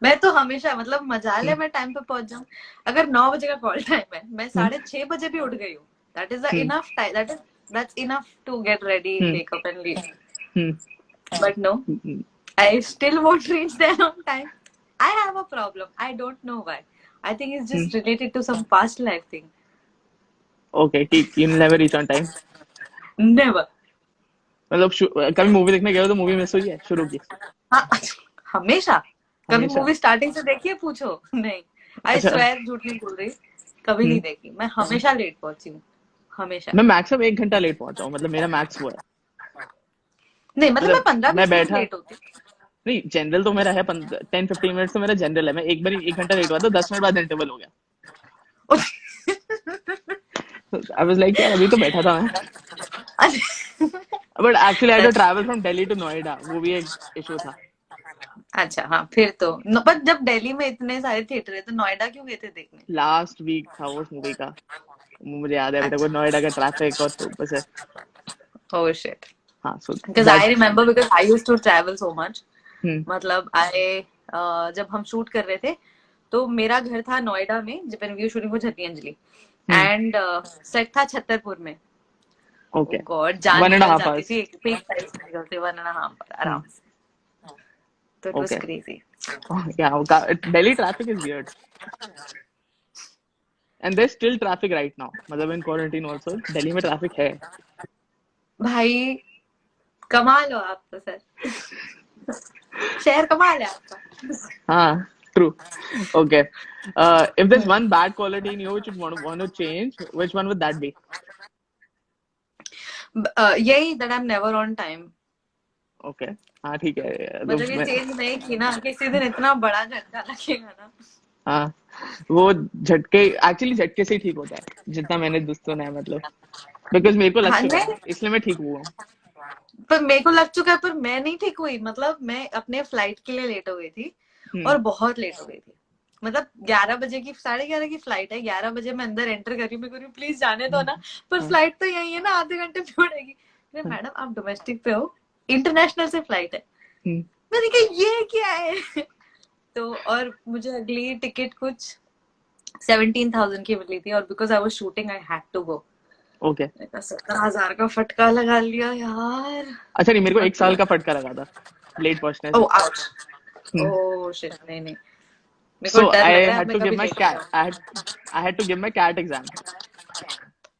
मैं तो हमेशा मतलब मजाल है हम्म, मैं टाइम पे पहुंच जाऊं। अगर 9 बजे का कॉल टाइम है, मैं हम्म, 6:30 बजे भी उठ गई हूँ। That is the hmm, enough time, that's enough to get ready, hmm, makeup and leave. Hmm, but no, hmm, I still won't reach there on time. I have a problem. I don't know why. I think it's hmm. just related to some past life thing. Okay, कि you never reach on time। Never. मतलब कभी movie देखने गए हो तो movie miss हुई है शुरू की? हाँ, हमेशा। कभी हमेशा? मूवी स्टार्टिंग से देखी है पूछो? नहीं। आई अच्छा। स्वेयर, झूठ नहीं बोल रही, कभी नहीं हम्म। देखी। मैं हमेशा लेट पहुंची हूँ, हमेशा। मैं मैक्सिमम 1 घंटा लेट पहुंचा हूँ, मतलब मेरा मैक्स वो है। नहीं मतलब मैं मतलब 15-20 मैं मिनट बैठा, लेट होती। नहीं जनरल तो मेरा है 10-15 मिनट्स तो मेरा जनरल है। मैं एक बार 1 घंटा लेट हुआ था, 10 मिनट बाद इंटरवल हो गया। आई वाज लाइक यार अभी तो बैठा था मैं। But actually I had to travel from Delhi to Noida, वो भी एक इशू था। अच्छा हाँ, फिर तो पर जब दिल्ली में इतने सारे थिएटर है तो नोएडा क्यों गए थे देखने? लास्ट वीक था वो उस मूवी का, मुझे याद है अभी तक वो अच्छा, नोएडा का ट्रैफिक और तो ऊपर से। oh shit. हाँ, सो Because I that. remember, because I used to travel so much. हम्म, मतलब जब हम शूट कर रहे थे तो मेरा घर था नोएडा में, जब we shooting for Chhathi Anjali, hmm, and set था छतरपुर में। ओ ओके। गॉड, जान वन एंड निकल हाफ जाती आवर्स। थी एक एक टाइम से निकलते 1.5 हम्म, आराम से। तो it was okay. Crazy. Yeah Delhi traffic is weird and there still traffic right now, मतलब इन क्वारंटाइन आल्सो दिल्ली में ट्रैफिक है। भाई कमा लो आप तो सर, शहर कमा है आपका। हाँ, true. Okay. If there's one bad quality in you which you'd want to change, which one would that be? यही that I am never on time. Okay. हाँ ठीक है तो मतलब ये मैं, चेंज नहीं की ना, किसी दिन इतना बड़ा झटका लगेगा ना। हाँ वो झटके, एक्चुअली झटके से ही ठीक होता है, जितना मैंने सुना है, मतलब बिकॉज मेरे को लग हाँ चुका है नहीं, इसलिए मैं ठीक हुआ हूँ। पर मेरे को लग चुका है, पर मैं नहीं ठीक हुई। मतलब मैं अपने फ्लाइट के लिए लेट हो गई थी, हम्म, और बहुत लेट हो गई थी। मतलब 11 बजे की, 11:30 की फ्लाइट है, 11 बजे मैं अंदर एंटर कर रही हूँ, मैं कह रही हूँ प्लीज जाने दो ना, पर हाँ, फ्लाइट तो यही है ना, आधे घंटे में उड़ेगी। अरे हाँ, मैडम आप डोमेस्टिक पे हो, इंटरनेशनल से फ्लाइट है। हम्म, मैंने कहा ये क्या है? तो और मुझे अगली टिकट कुछ 17,000 की मिली थी, और because I was shooting I had to go. Okay. 17,000 का फटका लगा लिया यार। अच्छा नहीं, मेरे को एक साल मतलब का फटका लगा था लेट पहुंचने से। ओह आउच, हम्म, ओह शिट, नहीं नहीं, मेरे को so डर I लग रहा है अब had मैं to give कभी my लेट हो cat जाऊं। I had to give my cat exam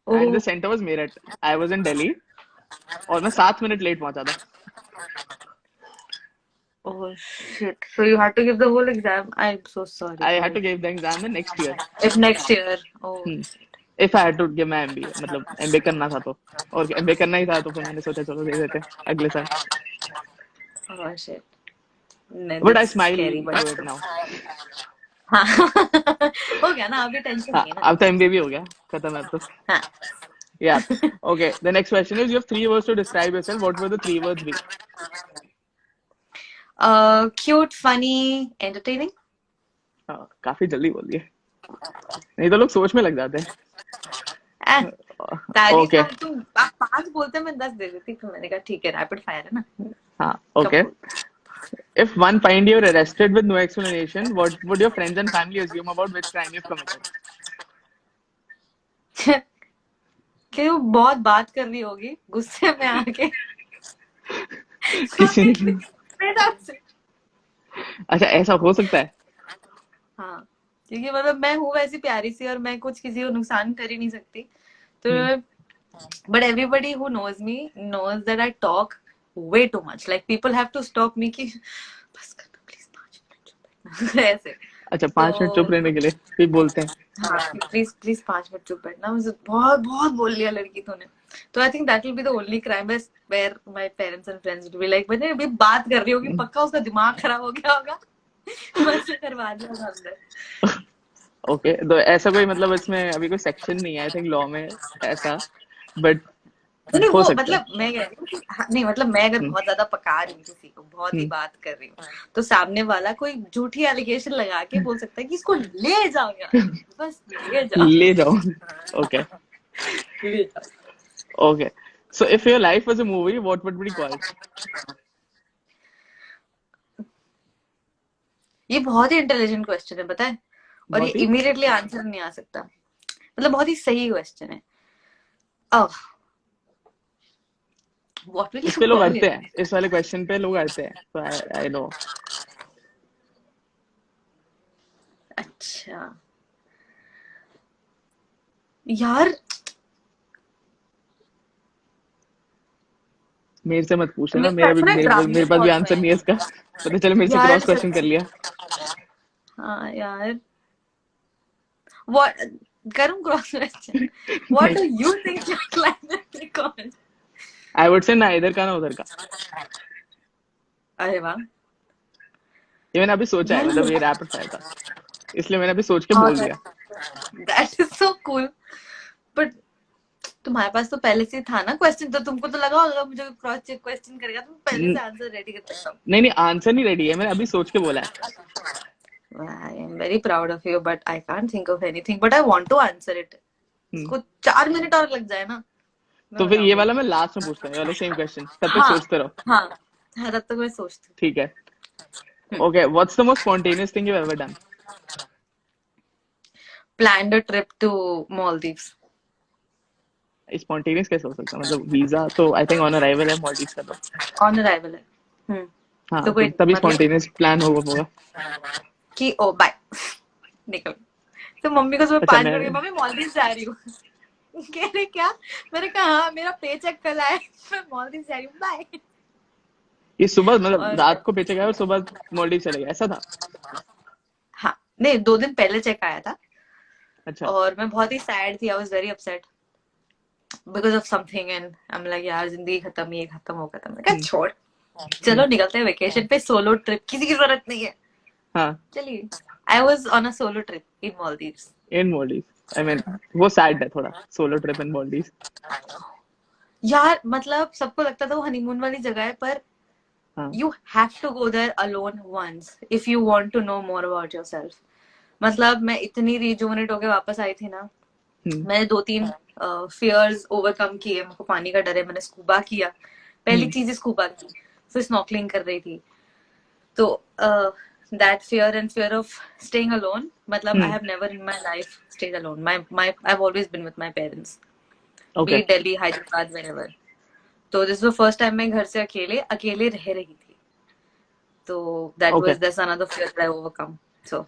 and oh, the center was Meerut. I was in Delhi और मैं 7 मिनट लेट पहुंचा था। oh shit. So you had to give the whole exam. I'm so sorry, I had bro. to give the exam the next year. If next year. Oh hmm, shit. if I had to give my MBA, मतलब MBA करना था तो, और MBA करना ही था तो फिर मैंने सोचा चलो दे देते हैं अगले साल। Oh shit. No, But I that's smile scary, but through it now. हाँ। हो गया ना, अभी टेंशन हाँ, नहीं है ना। अब तो MBA भी हो गया, खत्म है अब तो। हाँ। Yeah. Okay. The next question is, you have 3 words to describe yourself. What would the 3 words be? Cute, funny, entertaining. हाँ, काफी जल्दी बोल दिए, नहीं तो लोग सोच में लग जाते Eh, हैं। तारीफ ओके। आप तुम आप 5 बोलते, मैं 10 दे देती, फिर मैंने कहा ठीक है, रैपिड फायर है ना, हाँ, कम ओके। बोल। If one find you arrested with no explanation, what would your friends and family assume about which crime you've committed? कि वो बहुत बात कर रही होगी गुस्से में आके। किसी ने, से। अच्छा ऐसा हो सकता है। हाँ, क्योंकि मतलब मैं हूँ वैसी प्यारी सी, और मैं कुछ किसी को नुकसान कर ही नहीं सकती। तो hmm, but everybody who knows me knows that I talk way too much, like people have to stop me कि बस कर दो प्लीज, 5 मिनट चुप बैठना। ऐसे। अच्छा, तो 5 मिनट चुप रहने के लिए भी बोलते हैं। हाँ, प्लीज प्लीज 5 मिनट चुप बैठना, मुझे बहुत बहुत बोल लिया लड़की तूने। तो I think that will be the only crime where my parents and friends will be like, मैंने अभी बात कर रही होगी, पक्का उसका दिमाग खराब हो गया होगा, बस करवा दिया होगा अंदर। ओके, तो ऐसा कोई मतलब इसमें अभी कोई सेक्शन नहीं है आई थिंक लॉ में ऐसा, बट नहीं हो वो सकता है। मतलब मैं कह रही हूँ कि नहीं मतलब मैं अगर हम्म बहुत ज्यादा पका रही हूँ किसी को, बहुत ही हम्म बात कर रही हूँ, तो सामने वाला कोई झूठी एलिगेशन लगा के बोल सकता है कि इसको ले जाओ यहाँ से, बस ले जाओ, ले जाओ। ओके ले जाओ। Okay, so if your life was a movie what would be called? ये बहुत ही इंटेलिजेंट क्वेश्चन है, पता है, और ये बहुत ही। इमीडिएटली आंसर नहीं आ सकता, मतलब बहुत ही सही क्वेश्चन है। अब व्हाट विल इस यू पे लोग कॉल अड़ते इट? हैं, इस वाले क्वेश्चन पे लोग अड़ते हैं, तो आई आई नो। अच्छा यार, मेरे से मत पूछ लेना, मेरे को ऐसा ना मेरे ड्रामे पास भी बहुत आंसर में नहीं है इसका, पता चले मेरे से यार, क्रॉस क्वेश्चन कर लिया। हाँ यार, व्हाट, करूँ क्रॉस क्वेश्चन, व्हाट नहीं, do you think your climate will call? I would say ना इधर का ना उधर का। अरे वाह ये मैंने अभी सोचा है, यार, मतलब ये रैपिड फायर था, इसलिए मैंने अभी सोच के हाँ बोल दिया। That is so cool, but तुम्हारे पास तो पहले से ही था ना क्वेश्चन, तो तुमको तो लगा होगा मुझे क्रॉस चेक क्वेश्चन करेगा, तुम पहले न- से आंसर रेडी कर सकते हो। नहीं नहीं, आंसर नहीं रेडी है, मैंने अभी सोच के बोला है। I am very proud of you, but I can't think of anything, but I want to answer it. Hmm, इसको 4 मिनट और लग जाए ना, मैं तो फिर ये बताऊंगी। वाला मैं लास्ट में पूछता हूँ, ये वाला सेम क्वेश्चन, तब तक हाँ सोचते रहो। हाँ हाँ, तब तक मैं सोचती ठीक है। हूँ। Okay, what's the most spontaneous thing you ever done? Planned a trip to Maldives. Spontaneous कैसे हो सकता है, मतलब वीजा तो आई थिंक ऑन अराइवल है मॉलडीव्स का तो। ऑन अराइवल है। हाँ, तो तो कोई तभी मतलब स्पॉन्टेनियस प्लान होगा। कि ओ बाय निकल, तो मम्मी को सुबह अच्छा 5 बजे, मैं, मम्मी मालदीव जा रही हूँ। कह रहे क्या? मैंने कहा हाँ, मेरा पे चेक कल आया, मैं मालदीव जा रही हूँ, बाय। ये सुबह मतलब और रात को बेचे गया और सुबह मॉलडीव चले गए, ऐसा था? हाँ नहीं, 2 दिन पहले चेक आया था, अच्छा। और मैं बहुत ही सैड थी, I was very upset because of something, and I am like यार जिंदगी खत्म, ये खत्म हो खत्म, मैं कहा हम्म छोड़, हम्म, चलो निकलते हैं वेकेशन पे, सोलो ट्रिप, किसी की जरूरत नहीं है, हाँ, चलिए। I was on a solo trip in Maldives. In Maldive, I mean वो सैड है थोड़ा, सोलो ट्रिप इन मॉलडीव। यार मतलब सबको लगता था वो हनीमून वाली जगह है, पर हाँ। you have to go there alone once if you want to know more about yourself। मतलब मैं इतनी रिजुवनेट होके वापस आई थी ना, हम्म मैंने 2-3 फियर्स ओवरकम किए, मेरे को पानी का डर है, मैंने स्कूबा किया, पहली हम्म चीज स्कूबा की, फिर स्नॉर्कलिंग कर रही थी, तो that fear and fear of staying alone, मतलब I hmm, have never in my life stayed alone, my I have always been with my parents, okay be Delhi, Hyderabad, wherever. तो दिस वाज फर्स्ट टाइम मैं घर से अकेले अकेले रह रही थी, तो that okay. Was that's another fear that I overcome. So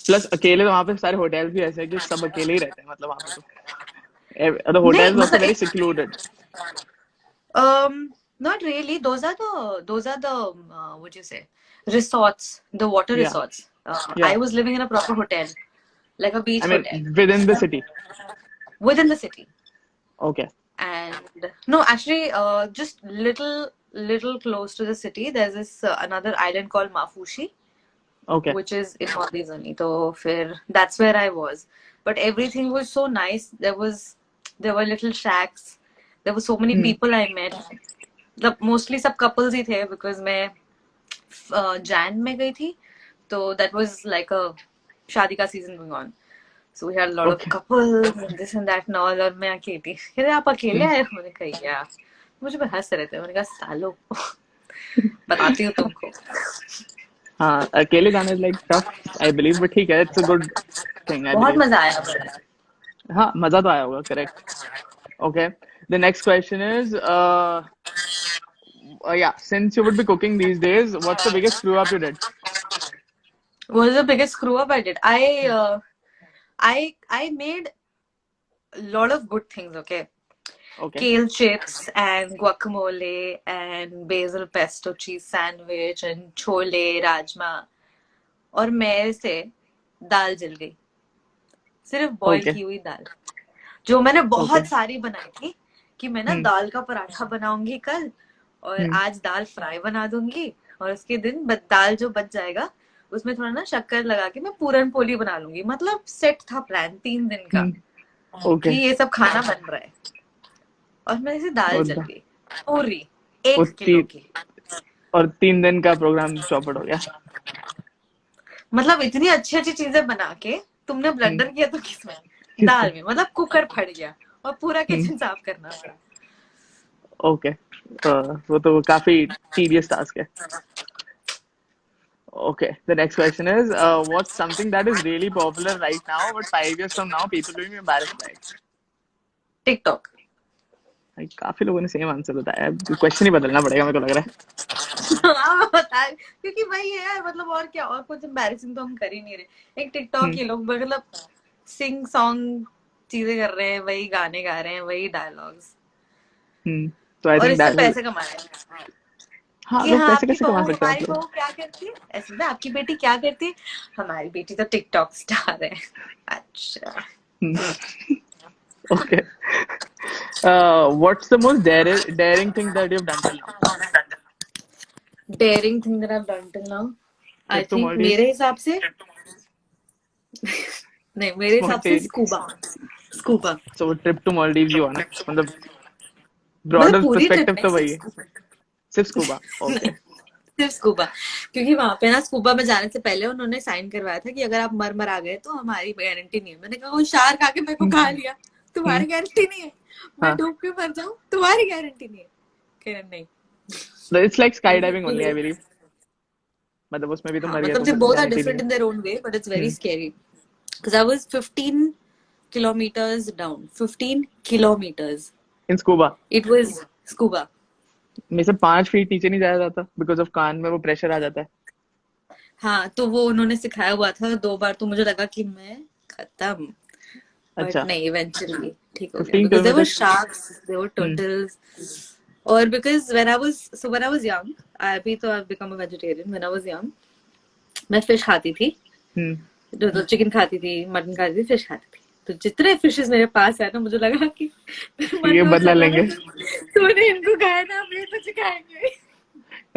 plus अकेले तो वहाँ पे सारे होटल्स भी ऐसे हैं कि सब अकेले ही रहते हैं, मतलब वहाँ पे तो द नहीं होटल्स आल्सो मतलब very secluded. not really, those are the what you say, resorts, the water या resorts. या I was living in a proper hotel, like a beach I mean hotel with in the city. within the city. Okay And no, actually, just little close to the city, there's this another island called Mafushi, okay. which is in Maldives only. So that's where I was. But everything was so nice. There were little shacks. There were so many hmm people I met. मतलब mostly सब couples ही थे, because मैं जैन में गई थी, तो that was like a शादी का season going on, so we had lot of okay. Couples and this and that and all, और मैं अकेली थी, कह रहे आप अकेले हम्म आए हो? मैंने कहा या, मुझे पे हंस रहे थे, मैंने कहा सालो बताती हूँ तुमको। हाँ, अकेले जाना is like tough I believe, but ठीक है, it's a good thing I बहुत बिलीव। मजा आया मुझे। हाँ, मजा तो आया होगा, correct. Okay, the next question is yeah, since you would be cooking these days, what's the biggest screw up you did? What was the biggest screw up I did? I made a lot of good things, okay? Okay. Kale chips and guacamole and basil pesto cheese sandwich and chole rajma, और मेरे से दाल जल गई, सिर्फ boil Okay. की हुई दाल। जो मैंने ओके। बहुत सारी बनाई थी कि मैं ना दाल का पराठा बनाऊंगी कल, और आज दाल फ्राई बना दूंगी, और उसके दिन दाल जो बच जाएगा उसमें थोड़ा ना शक्कर लगा के मैं पूरन पोली बना लूंगी। मतलब सेट था प्लान 3 दिन का कि ओके। ये सब खाना बन रहा है, और मेरे से दाल और जल गई पूरी वो 1 किलो की। और 3 दिन का प्रोग्राम चौपट हो गया। मतलब इतनी अच्छी अच्छी चीजें बना के तुमने हम्म, ब्लंडर किया तो किसमें? किसमें? दाल में। मतलब कुकर फट गया और पूरा हम्म, किचन साफ करना पड़ा। ओके। वो तो काफी tedious task है। Okay, the next question is, what's something that is really popular right now, but 5 years from now, people will be embarrassed by it? TikTok. भाई, काफी लोगों ने सेम आंसर बताया है। क्वेश्चन ही बदलना पड़ेगा, मेरे को लग रहा हाँ मैं बता रही- क्योंकि भाई ये यार, मतलब और क्या, और कुछ एम्बैरेसिंग तो हम कर ही नहीं रहे। एक है। टिकटॉक ये लोग मतलब सिंग सॉन्ग चीजें कर रहे हैं, वही गाने गा रहे हैं, वही डायलॉग्स, तो आई और थिंक इससे दैट पैसे कमा रहे हैं। हाँ, कि लोग हाँ पैसे आपकी कैसे कमा बहू, सकते हैं हमारी मतलब। बहू क्या करती है, ऐसे ना आपकी बेटी क्या करती है, हमारी बेटी तो टिकटॉक स्टार है। अच्छा। Okay. What's the most daring thing that you've done till now? Daring thing that I have done till now, I Trip to think Maldives? मेरे हिसाब से, नहीं मेरे हिसाब से Spontaneous. Scuba. Scuba. So trip to Maldives ही हुआ ना, मतलब मतलब broader पूरी ट्रिप perspective नहीं, तो सिर्फ वही है। स्कूबा। सिर्फ स्कूबा। नहीं, ओके। सिर्फ स्कूबा। क्योंकि वहां पे ना स्कूबा में जाने से पहले उन्होंने साइन करवाया था कि अगर आप मर मर आ गए तो हमारी गारंटी नहीं है। मैंने कहा वो शार्क आके मेरे को खा लिया, तुम्हारी गारंटी नहीं है? मैं हाँ, डूब के मर जाऊं, तुम्हारी गारंटी नहीं है? कह रहे नहीं। इट्स लाइक स्काई ऐसे डाइविंग ओनली, आई पूरे- बिलीव। मतलब उसमें भी तो हाँ मर गया मतलब तो they फिर both are गारंटी नहीं different है। in their own way, but it's very hmm scary because I was 15 kilometers down, 15 kilometers. In scuba It was scuba. में से 5 फीट नीचे नहीं जाया जाता, बिकॉज ऑफ कान में वो प्रेशर आ जाता है। हाँ तो वो उन्होंने सिखाया हुआ था 2 बार, तो मुझे लगा कि मैं खत्म, बट अच्छा। नहीं इवेंचुअली ठीक हो गया 15 because there were kilometre sharks, there were hmm turtles, और because when I was young, I भी तो I've become a vegetarian. When I was young मैं फिश खाती थी, हम्म तो चिकन खाती थी, मटन खाती थी, फिश खाती थी। तो जितने फिशेस मेरे पास है ना, मुझे लगा कि मेरे मन ये में बदला चल रहा लेंगे, था तूने इनको खाया ना, अब ये तुझे खाएंगे।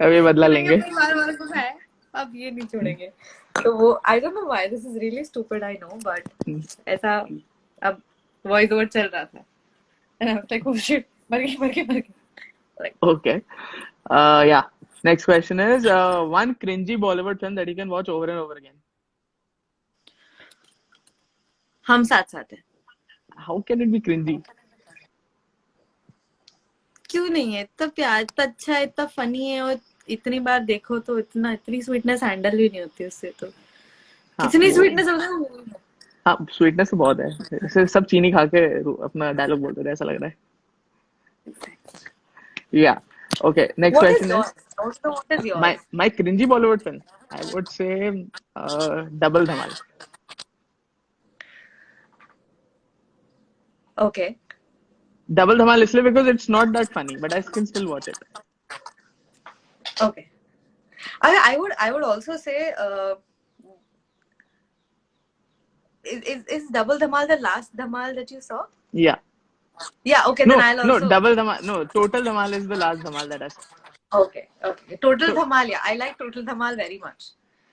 अब ये बदला तो मैंने कहा लेंगे। परिवार वालों को खाया, अब ये नहीं छोड़ेंगे। तो वो I don't know why this is really stupid, I know, but ऐसा अब वॉइस ओवर चल रहा था and I was like oh shit, मर गई मर गई मर गई। Like, okay. Yeah, next question is, one cringy Bollywood film that you can watch over and over again. हम साथ साथ है। How can it be cringy? क्यों नहीं है? इतना प्यार, इतना अच्छा है, इतना फनी है, और इतनी बार देखो तो इतनी स्वीटनेस हैंडल भी नहीं होती उससे तो। हाँ कितनी वो, स्वीटनेस होती है। हाँ स्वीटनेस तो बहुत है। जैसे सब चीनी खा के अपना डायलॉग बोलते थे, ऐसा लग रहा है। या, okay, next What is question yours? Is, Also, what is my yours? my cringy Bollywood film, I would say Double Dhamal. Okay. Double Dhamal इसलिए because it's not that funny, but I can still watch it. Okay. I would also say is Double Dhamal the last Dhamal that you saw? Yeah. Yeah, okay, then No, I'll no, also. Double Dhamal. No, Total Dhamal is the last Dhamal that I saw. Okay, okay. Total So, Dhamal, yeah. I like Total Dhamal very much.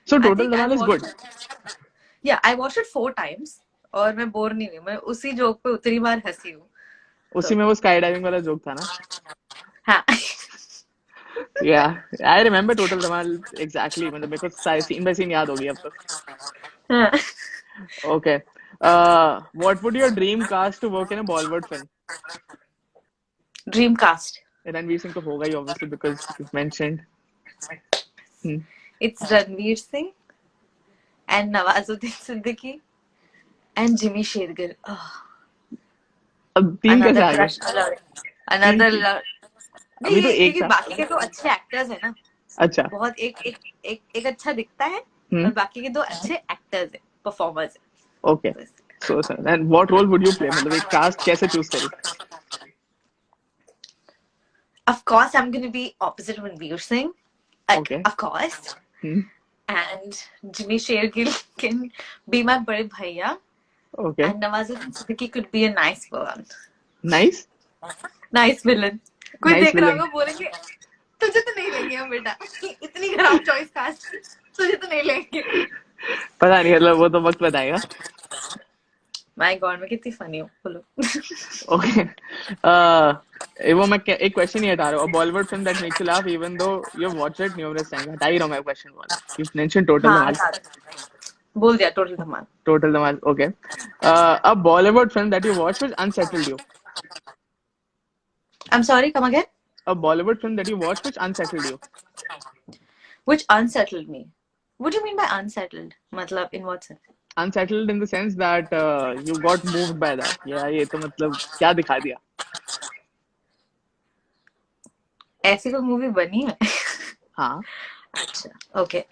so I Total think I've Dhamal is watched good. it. Yeah, I watched it 4 times और मैं bore नहीं हुई। मैं उसी joke पे उतनी बार हंसी हूँ। उसी तो में वो स्काई डाइविंग वाला जोक था ना? हाँ। Yeah, I remember Total Dhamal exactly. मतलब मेरे को सीन बाय सीन याद होगी अब तो. हाँ। Okay. What would your dream cast to work in a Bollywood film? Dream cast. Ranveer Singh तो होगा ही obviously because you've mentioned. Hmm. It's Ranveer Singh and Nawazuddin Siddiqui and Jimmy Shergill. अब 3 कैसे अनदर आ गए? Crush alert. तीन अनदर। की नहीं अभी तो ये एक क्योंकि था. बाकी के तो अच्छे एक्टर्स है ना। अच्छा. बहुत एक अच्छा दिखता है, Hmm. और बाकी के 2 अच्छे एक्टर्स है, परफॉर्मर्स Okay. है। So, and what role would you play? मतलब एक कास्ट कैसे चूज करी? Of course, I'm going to be opposite Ranveer Singh. Like, Okay. of course. Hmm. And Jimmy Shergill can be my bade bhaiya. Okay. And Nawazuddin Siddiqui could be a nice one. Nice? Nice villain. कोई Nice देख रहा villain. होगा बोलेंगे तुझे तो नहीं लेंगे हम बेटा, इतनी खराब चॉइस कास्ट की, तुझे तो नहीं लेंगे. पता नहीं, मतलब वो तो वक्त बताएगा. माय गॉड मैं कितनी फनी हूँ बोलो. Okay. वो मैं एक क्वेश्चन ही हटा रहा हूँ. A Bollywood film that makes you laugh even though you've watched it numerous times. हटा ही रहा हूँ मैं question one. You've mentioned Total हाँ Dhamal. हटा दो. बोल दिया total Dhamaal. Total Dhamal. Okay. A Bollywood film that you watched which unsettled you. I'm sorry, come again. A Bollywood film that you watched which unsettled you. Which unsettled me? What do you mean by unsettled? मतलब in what sense? Unsettled in the sense that you got moved by that. Yeah, ये तो मतलब क्या दिखा दिया. ऐसी कोई movie बनी है? हाँ. अच्छा, okay.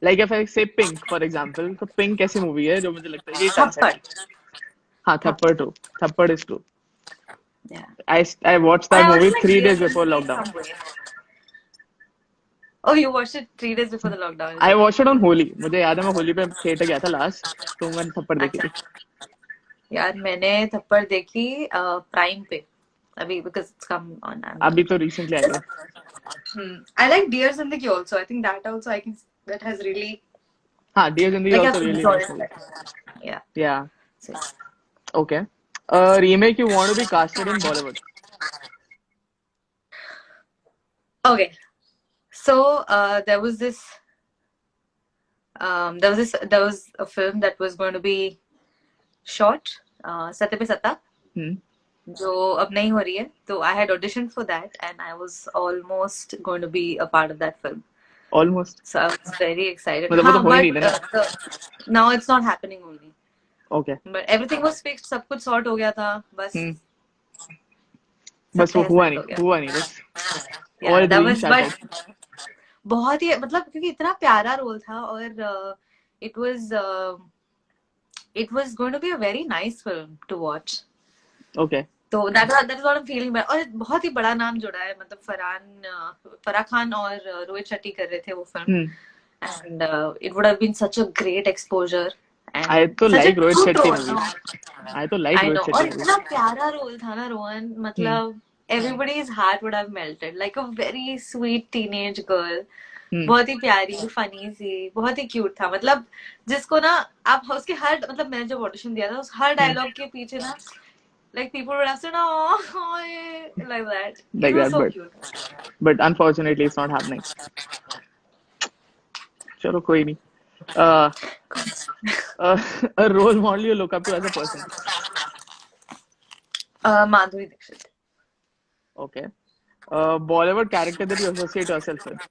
Like if I say Pink, for example, तो Pink ऐसी मूवी है जो मुझे लगता है कि it थप्पड़. unsettled. हाँ, Thappad too. Thappad is true. Yeah. I watched that I also movie like 3 days Dear before Zindagi in lockdown. some way. Oh, you watched it 3 days before the lockdown, is I it? watched it on Holi. मुझे याद है मैं होली पे theatre गया था last, तो मैंने थप्पड़ देखी थी. अच्छा यार मैंने थप्पड़ देखी प्राइम पे अभी because it's come on अभी Amazon. तो रिसेंटली आई है. I like Dear Zindagi also. I think that also I can that has really हाँ, Dear Zindagi like also I've really enjoyed nice movie. it. Yeah. Yeah. So, Okay. A remake you want to be casted in Bollywood. okay. So there was a film that was going to be shot Satya Pe Satta Hmm. जो अब नहीं हो रही है तो I had auditioned for that and I was almost going to be a part of that film. Almost. So I was very excited. मतलब वो तो हाँ हो ही but नहीं था ना. now it's not happening only. Okay. But everything was fixed, सब कुछ sort हो गया था बस Hmm. सब बस वो तहस नहस हो गया. हुआ नहीं बस. Yeah, All that dreams was shattered. but बहुत ही मतलब क्योंकि इतना प्यारा रोल था और it was it was going to be a very nice film to watch. Okay. तो that is what I'm feeling. और बहुत ही बड़ा नाम जुड़ा है मतलब फराह खान और रोहित शेट्टी कर रहे थे वो film. Hmm. And it would have been such a great exposure and I तो such a like Rohit cute Shetty role. movies. No? I तो like I know. Rohit और Shetty movies. इतना प्यारा रोल था ना रोहन मतलब everybody's heart would have melted like a very sweet teenage girl. Hmm. बहुत ही प्यारी फनी सी बहुत ही क्यूट था मतलब जिसको ना आप उसके हर मतलब मैंने जब ऑडिशन दिया था उस हर डायलॉग के पीछे ना like people would have said oh like that. It Like was that, so cute. but unfortunately it's not happening. चलो कोई नहीं. Uh, a role model you look up to as a person. Madhuri Dixit. Okay. Bollywood character that you associate yourself with.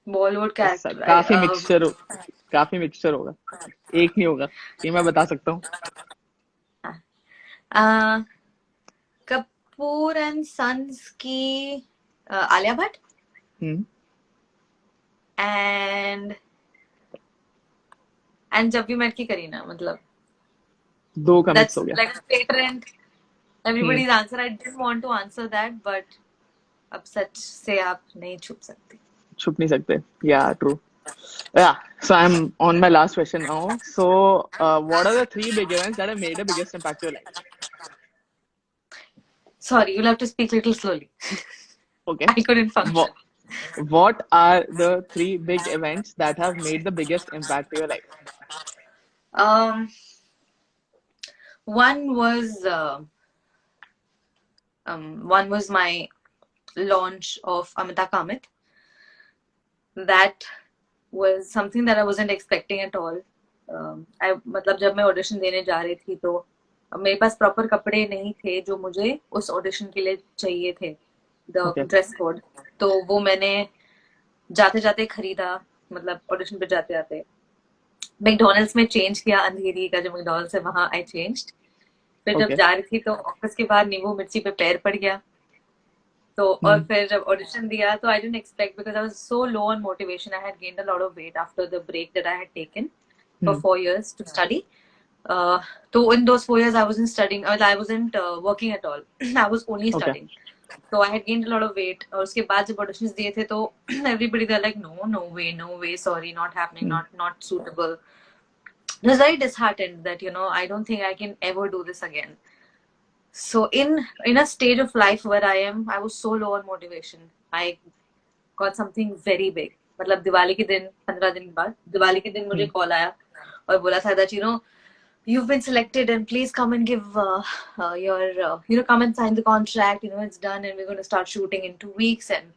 Bollywood character काफी mixture होगा. एक नहीं होगा ये मैं बता सकता हूँ. कपूर एंड सन्स की आलिया भट्ट एंड जब भी मेट की करीना मतलब दो का मिक्स that's हो गया. like a statement everybody's answer. I didn't want to answer that but अब सच से आप नहीं छुप सकते. Yeah, true. Yeah, so I'm on my last question now. So, what are the 3 big events that have made the biggest impact to your life? Sorry, you'll have to speak a little slowly. Okay. I couldn't function. What are the 3 big events that have made the biggest impact to your life? One was my launch of Amita Kamit. That was something that I wasn't expecting at all. मतलब जब मैं audition देने जा रही थी तो मेरे पास proper कपड़े नहीं थे जो मुझे उस ऑडिशन के लिए चाहिए थे द ड्रेस कोड. तो वो मैंने जाते जाते खरीदा मतलब ऑडिशन पे जाते जाते मैकडोनल्ड्स में चेंज किया. अंधेरी का जो मैकडोनल्ड्स है वहां आई चेंज्ड. फिर जब जा रही थी तो ऑफिस के बाहर नींबू मिर्ची पे पैर पड़ गया. तो और फिर जब ऑडिशन दिया तो I didn't expect because I was so low on motivation. I had gained a lot of weight after the break that I had taken for 4 years to study. So in those 4 years I wasn't studying. I wasn't working at all. I was only studying. So I had gained a lot of weight. और उसके बाद जब auditions दिए थे तो everybody they're like no way, sorry, not happening, Hmm. not suitable. I was very disheartened that I don't think I can ever do this again. So in a stage of life where I was so low on motivation. I got something very big. मतलब दिवाली के दिन 15 दिन बाद दिवाली के दिन मुझे Hmm. Call आया और बोला था that you've been selected and please come and give your come and sign the contract, it's done and we're going to start shooting in 2 weeks. And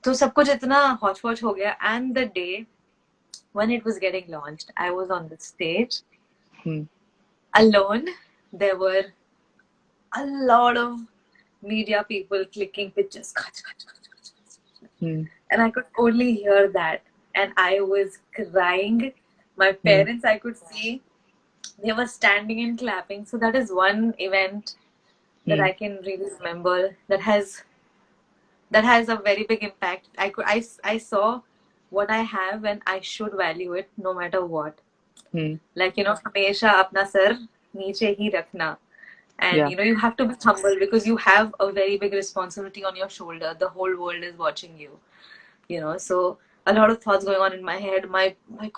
तो सब कुछ इतना hodgepodge हो गया. And the day when it was getting launched, I was on the stage Hmm. alone. There were a lot of media people clicking pictures. Hmm. And I could only hear that. And I was crying. My Hmm. parents, I could see, they were standing and clapping. So that is one event that Hmm. I can really remember that has a very big impact. I saw what I have and I should value it no matter what. Hmm. Like, हमेशा अपना sir नीचे ही रखना. And Yeah. you have to be humble because you have a very big responsibility on your shoulder. The whole world is watching you. So a lot of thoughts going on in my head. My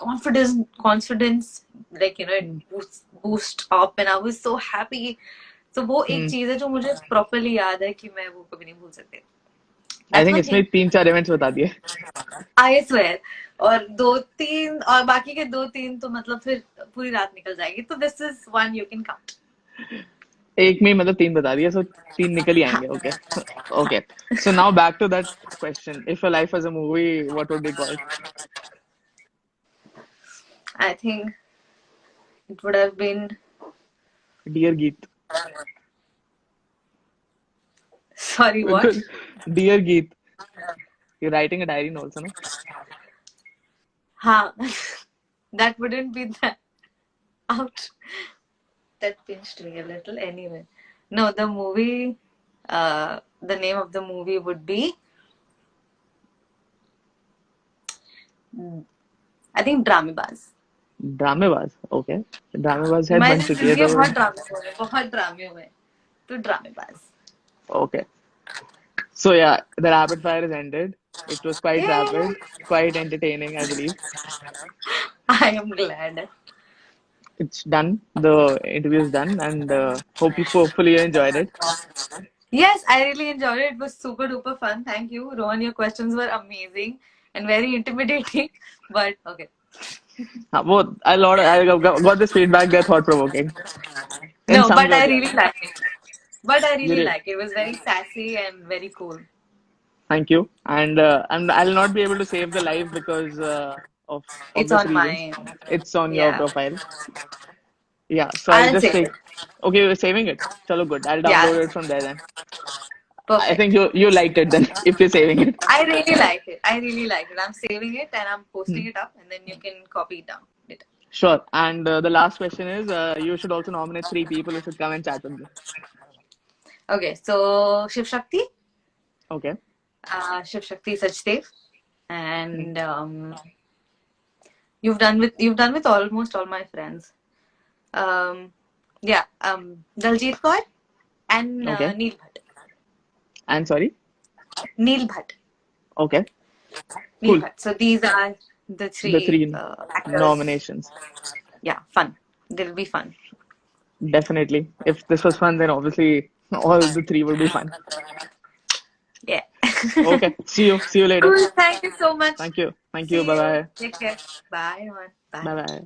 confidence, like, it Hmm. boost up and I was so happy. So वो एक Hmm. चीज है जो मुझे properly याद है कि मैं वो कभी नहीं भूल सकती. I That's think one इसमें thing. 3-4 इवेंट्स बता दिए. I swear. और 2-3 और बाकी के 2-3 तो मतलब फिर पूरी रात निकल जाएगी. तो this is one you can count. एक में ही मतलब 3 बता दिए, so 3 निकल ही हाँ. आएंगे. Okay. Okay. So now back to that question. If your life was a movie, what would be called? I think it would have been. Dear Geet. Sorry, what? Because Dear Geet, you're writing a diary also, no? हाँ. That wouldn't be that. Ouch. That pinched me a little. Anyway. No, the name of the movie would be, I think, Dramebaz. ड्रामेबाज. Okay. ड्रामेबाज शायद बन मेरी चुकी है जिंदगी तो. में बहुत ड्रामे हुए. तो ड्रामेबाज. Okay. So yeah, the rapid fire is ended. It was quite Yay! rapid, quite entertaining, I believe. I am glad. It's done. The interview is done, and hopefully you enjoyed it. Yes, I really enjoyed it. It was super duper fun. Thank you, Rohan. Your questions were amazing and very intimidating. But okay. I got this feedback. They're thought provoking in No, some but way or I the really other. liked it. But I You really did. like it. It was very sassy and very cool. Thank you. And I'll not be able to save the live because of It's obvious on reasons. my, It's on your yeah. profile. Yeah. So I'll I'll just save take. it. Okay, you're saving it. Chalo, good. I'll Yeah, download it from there then. I think perfect. you liked it then if you're saving it. I really like it. I really like it. I'm saving it and I'm Hmm. posting it up, and then you can copy it down later. Sure. And the last question is, you should also nominate 3 people who should come and chat with me. Okay, so Shiv Shakti, Okay. Shiv Shakti Sachdev, Hmm. and you've done with almost all my friends. Um, yeah, Daljit Kaur and Okay. Neil Bhatt. And sorry. Neil Bhatt. Okay. Neil Cool. Bhatt. So these are the The three three actors. nominations. Yeah, fun. They'll be fun. Definitely. If this was fun, then obviously all the 3 would be fun. Yeah. Okay. See you. See you later. Cool. Thank you so much. Thank you. Thank you. See Bye you. bye. Take care. Bye, everyone. Bye. Bye bye.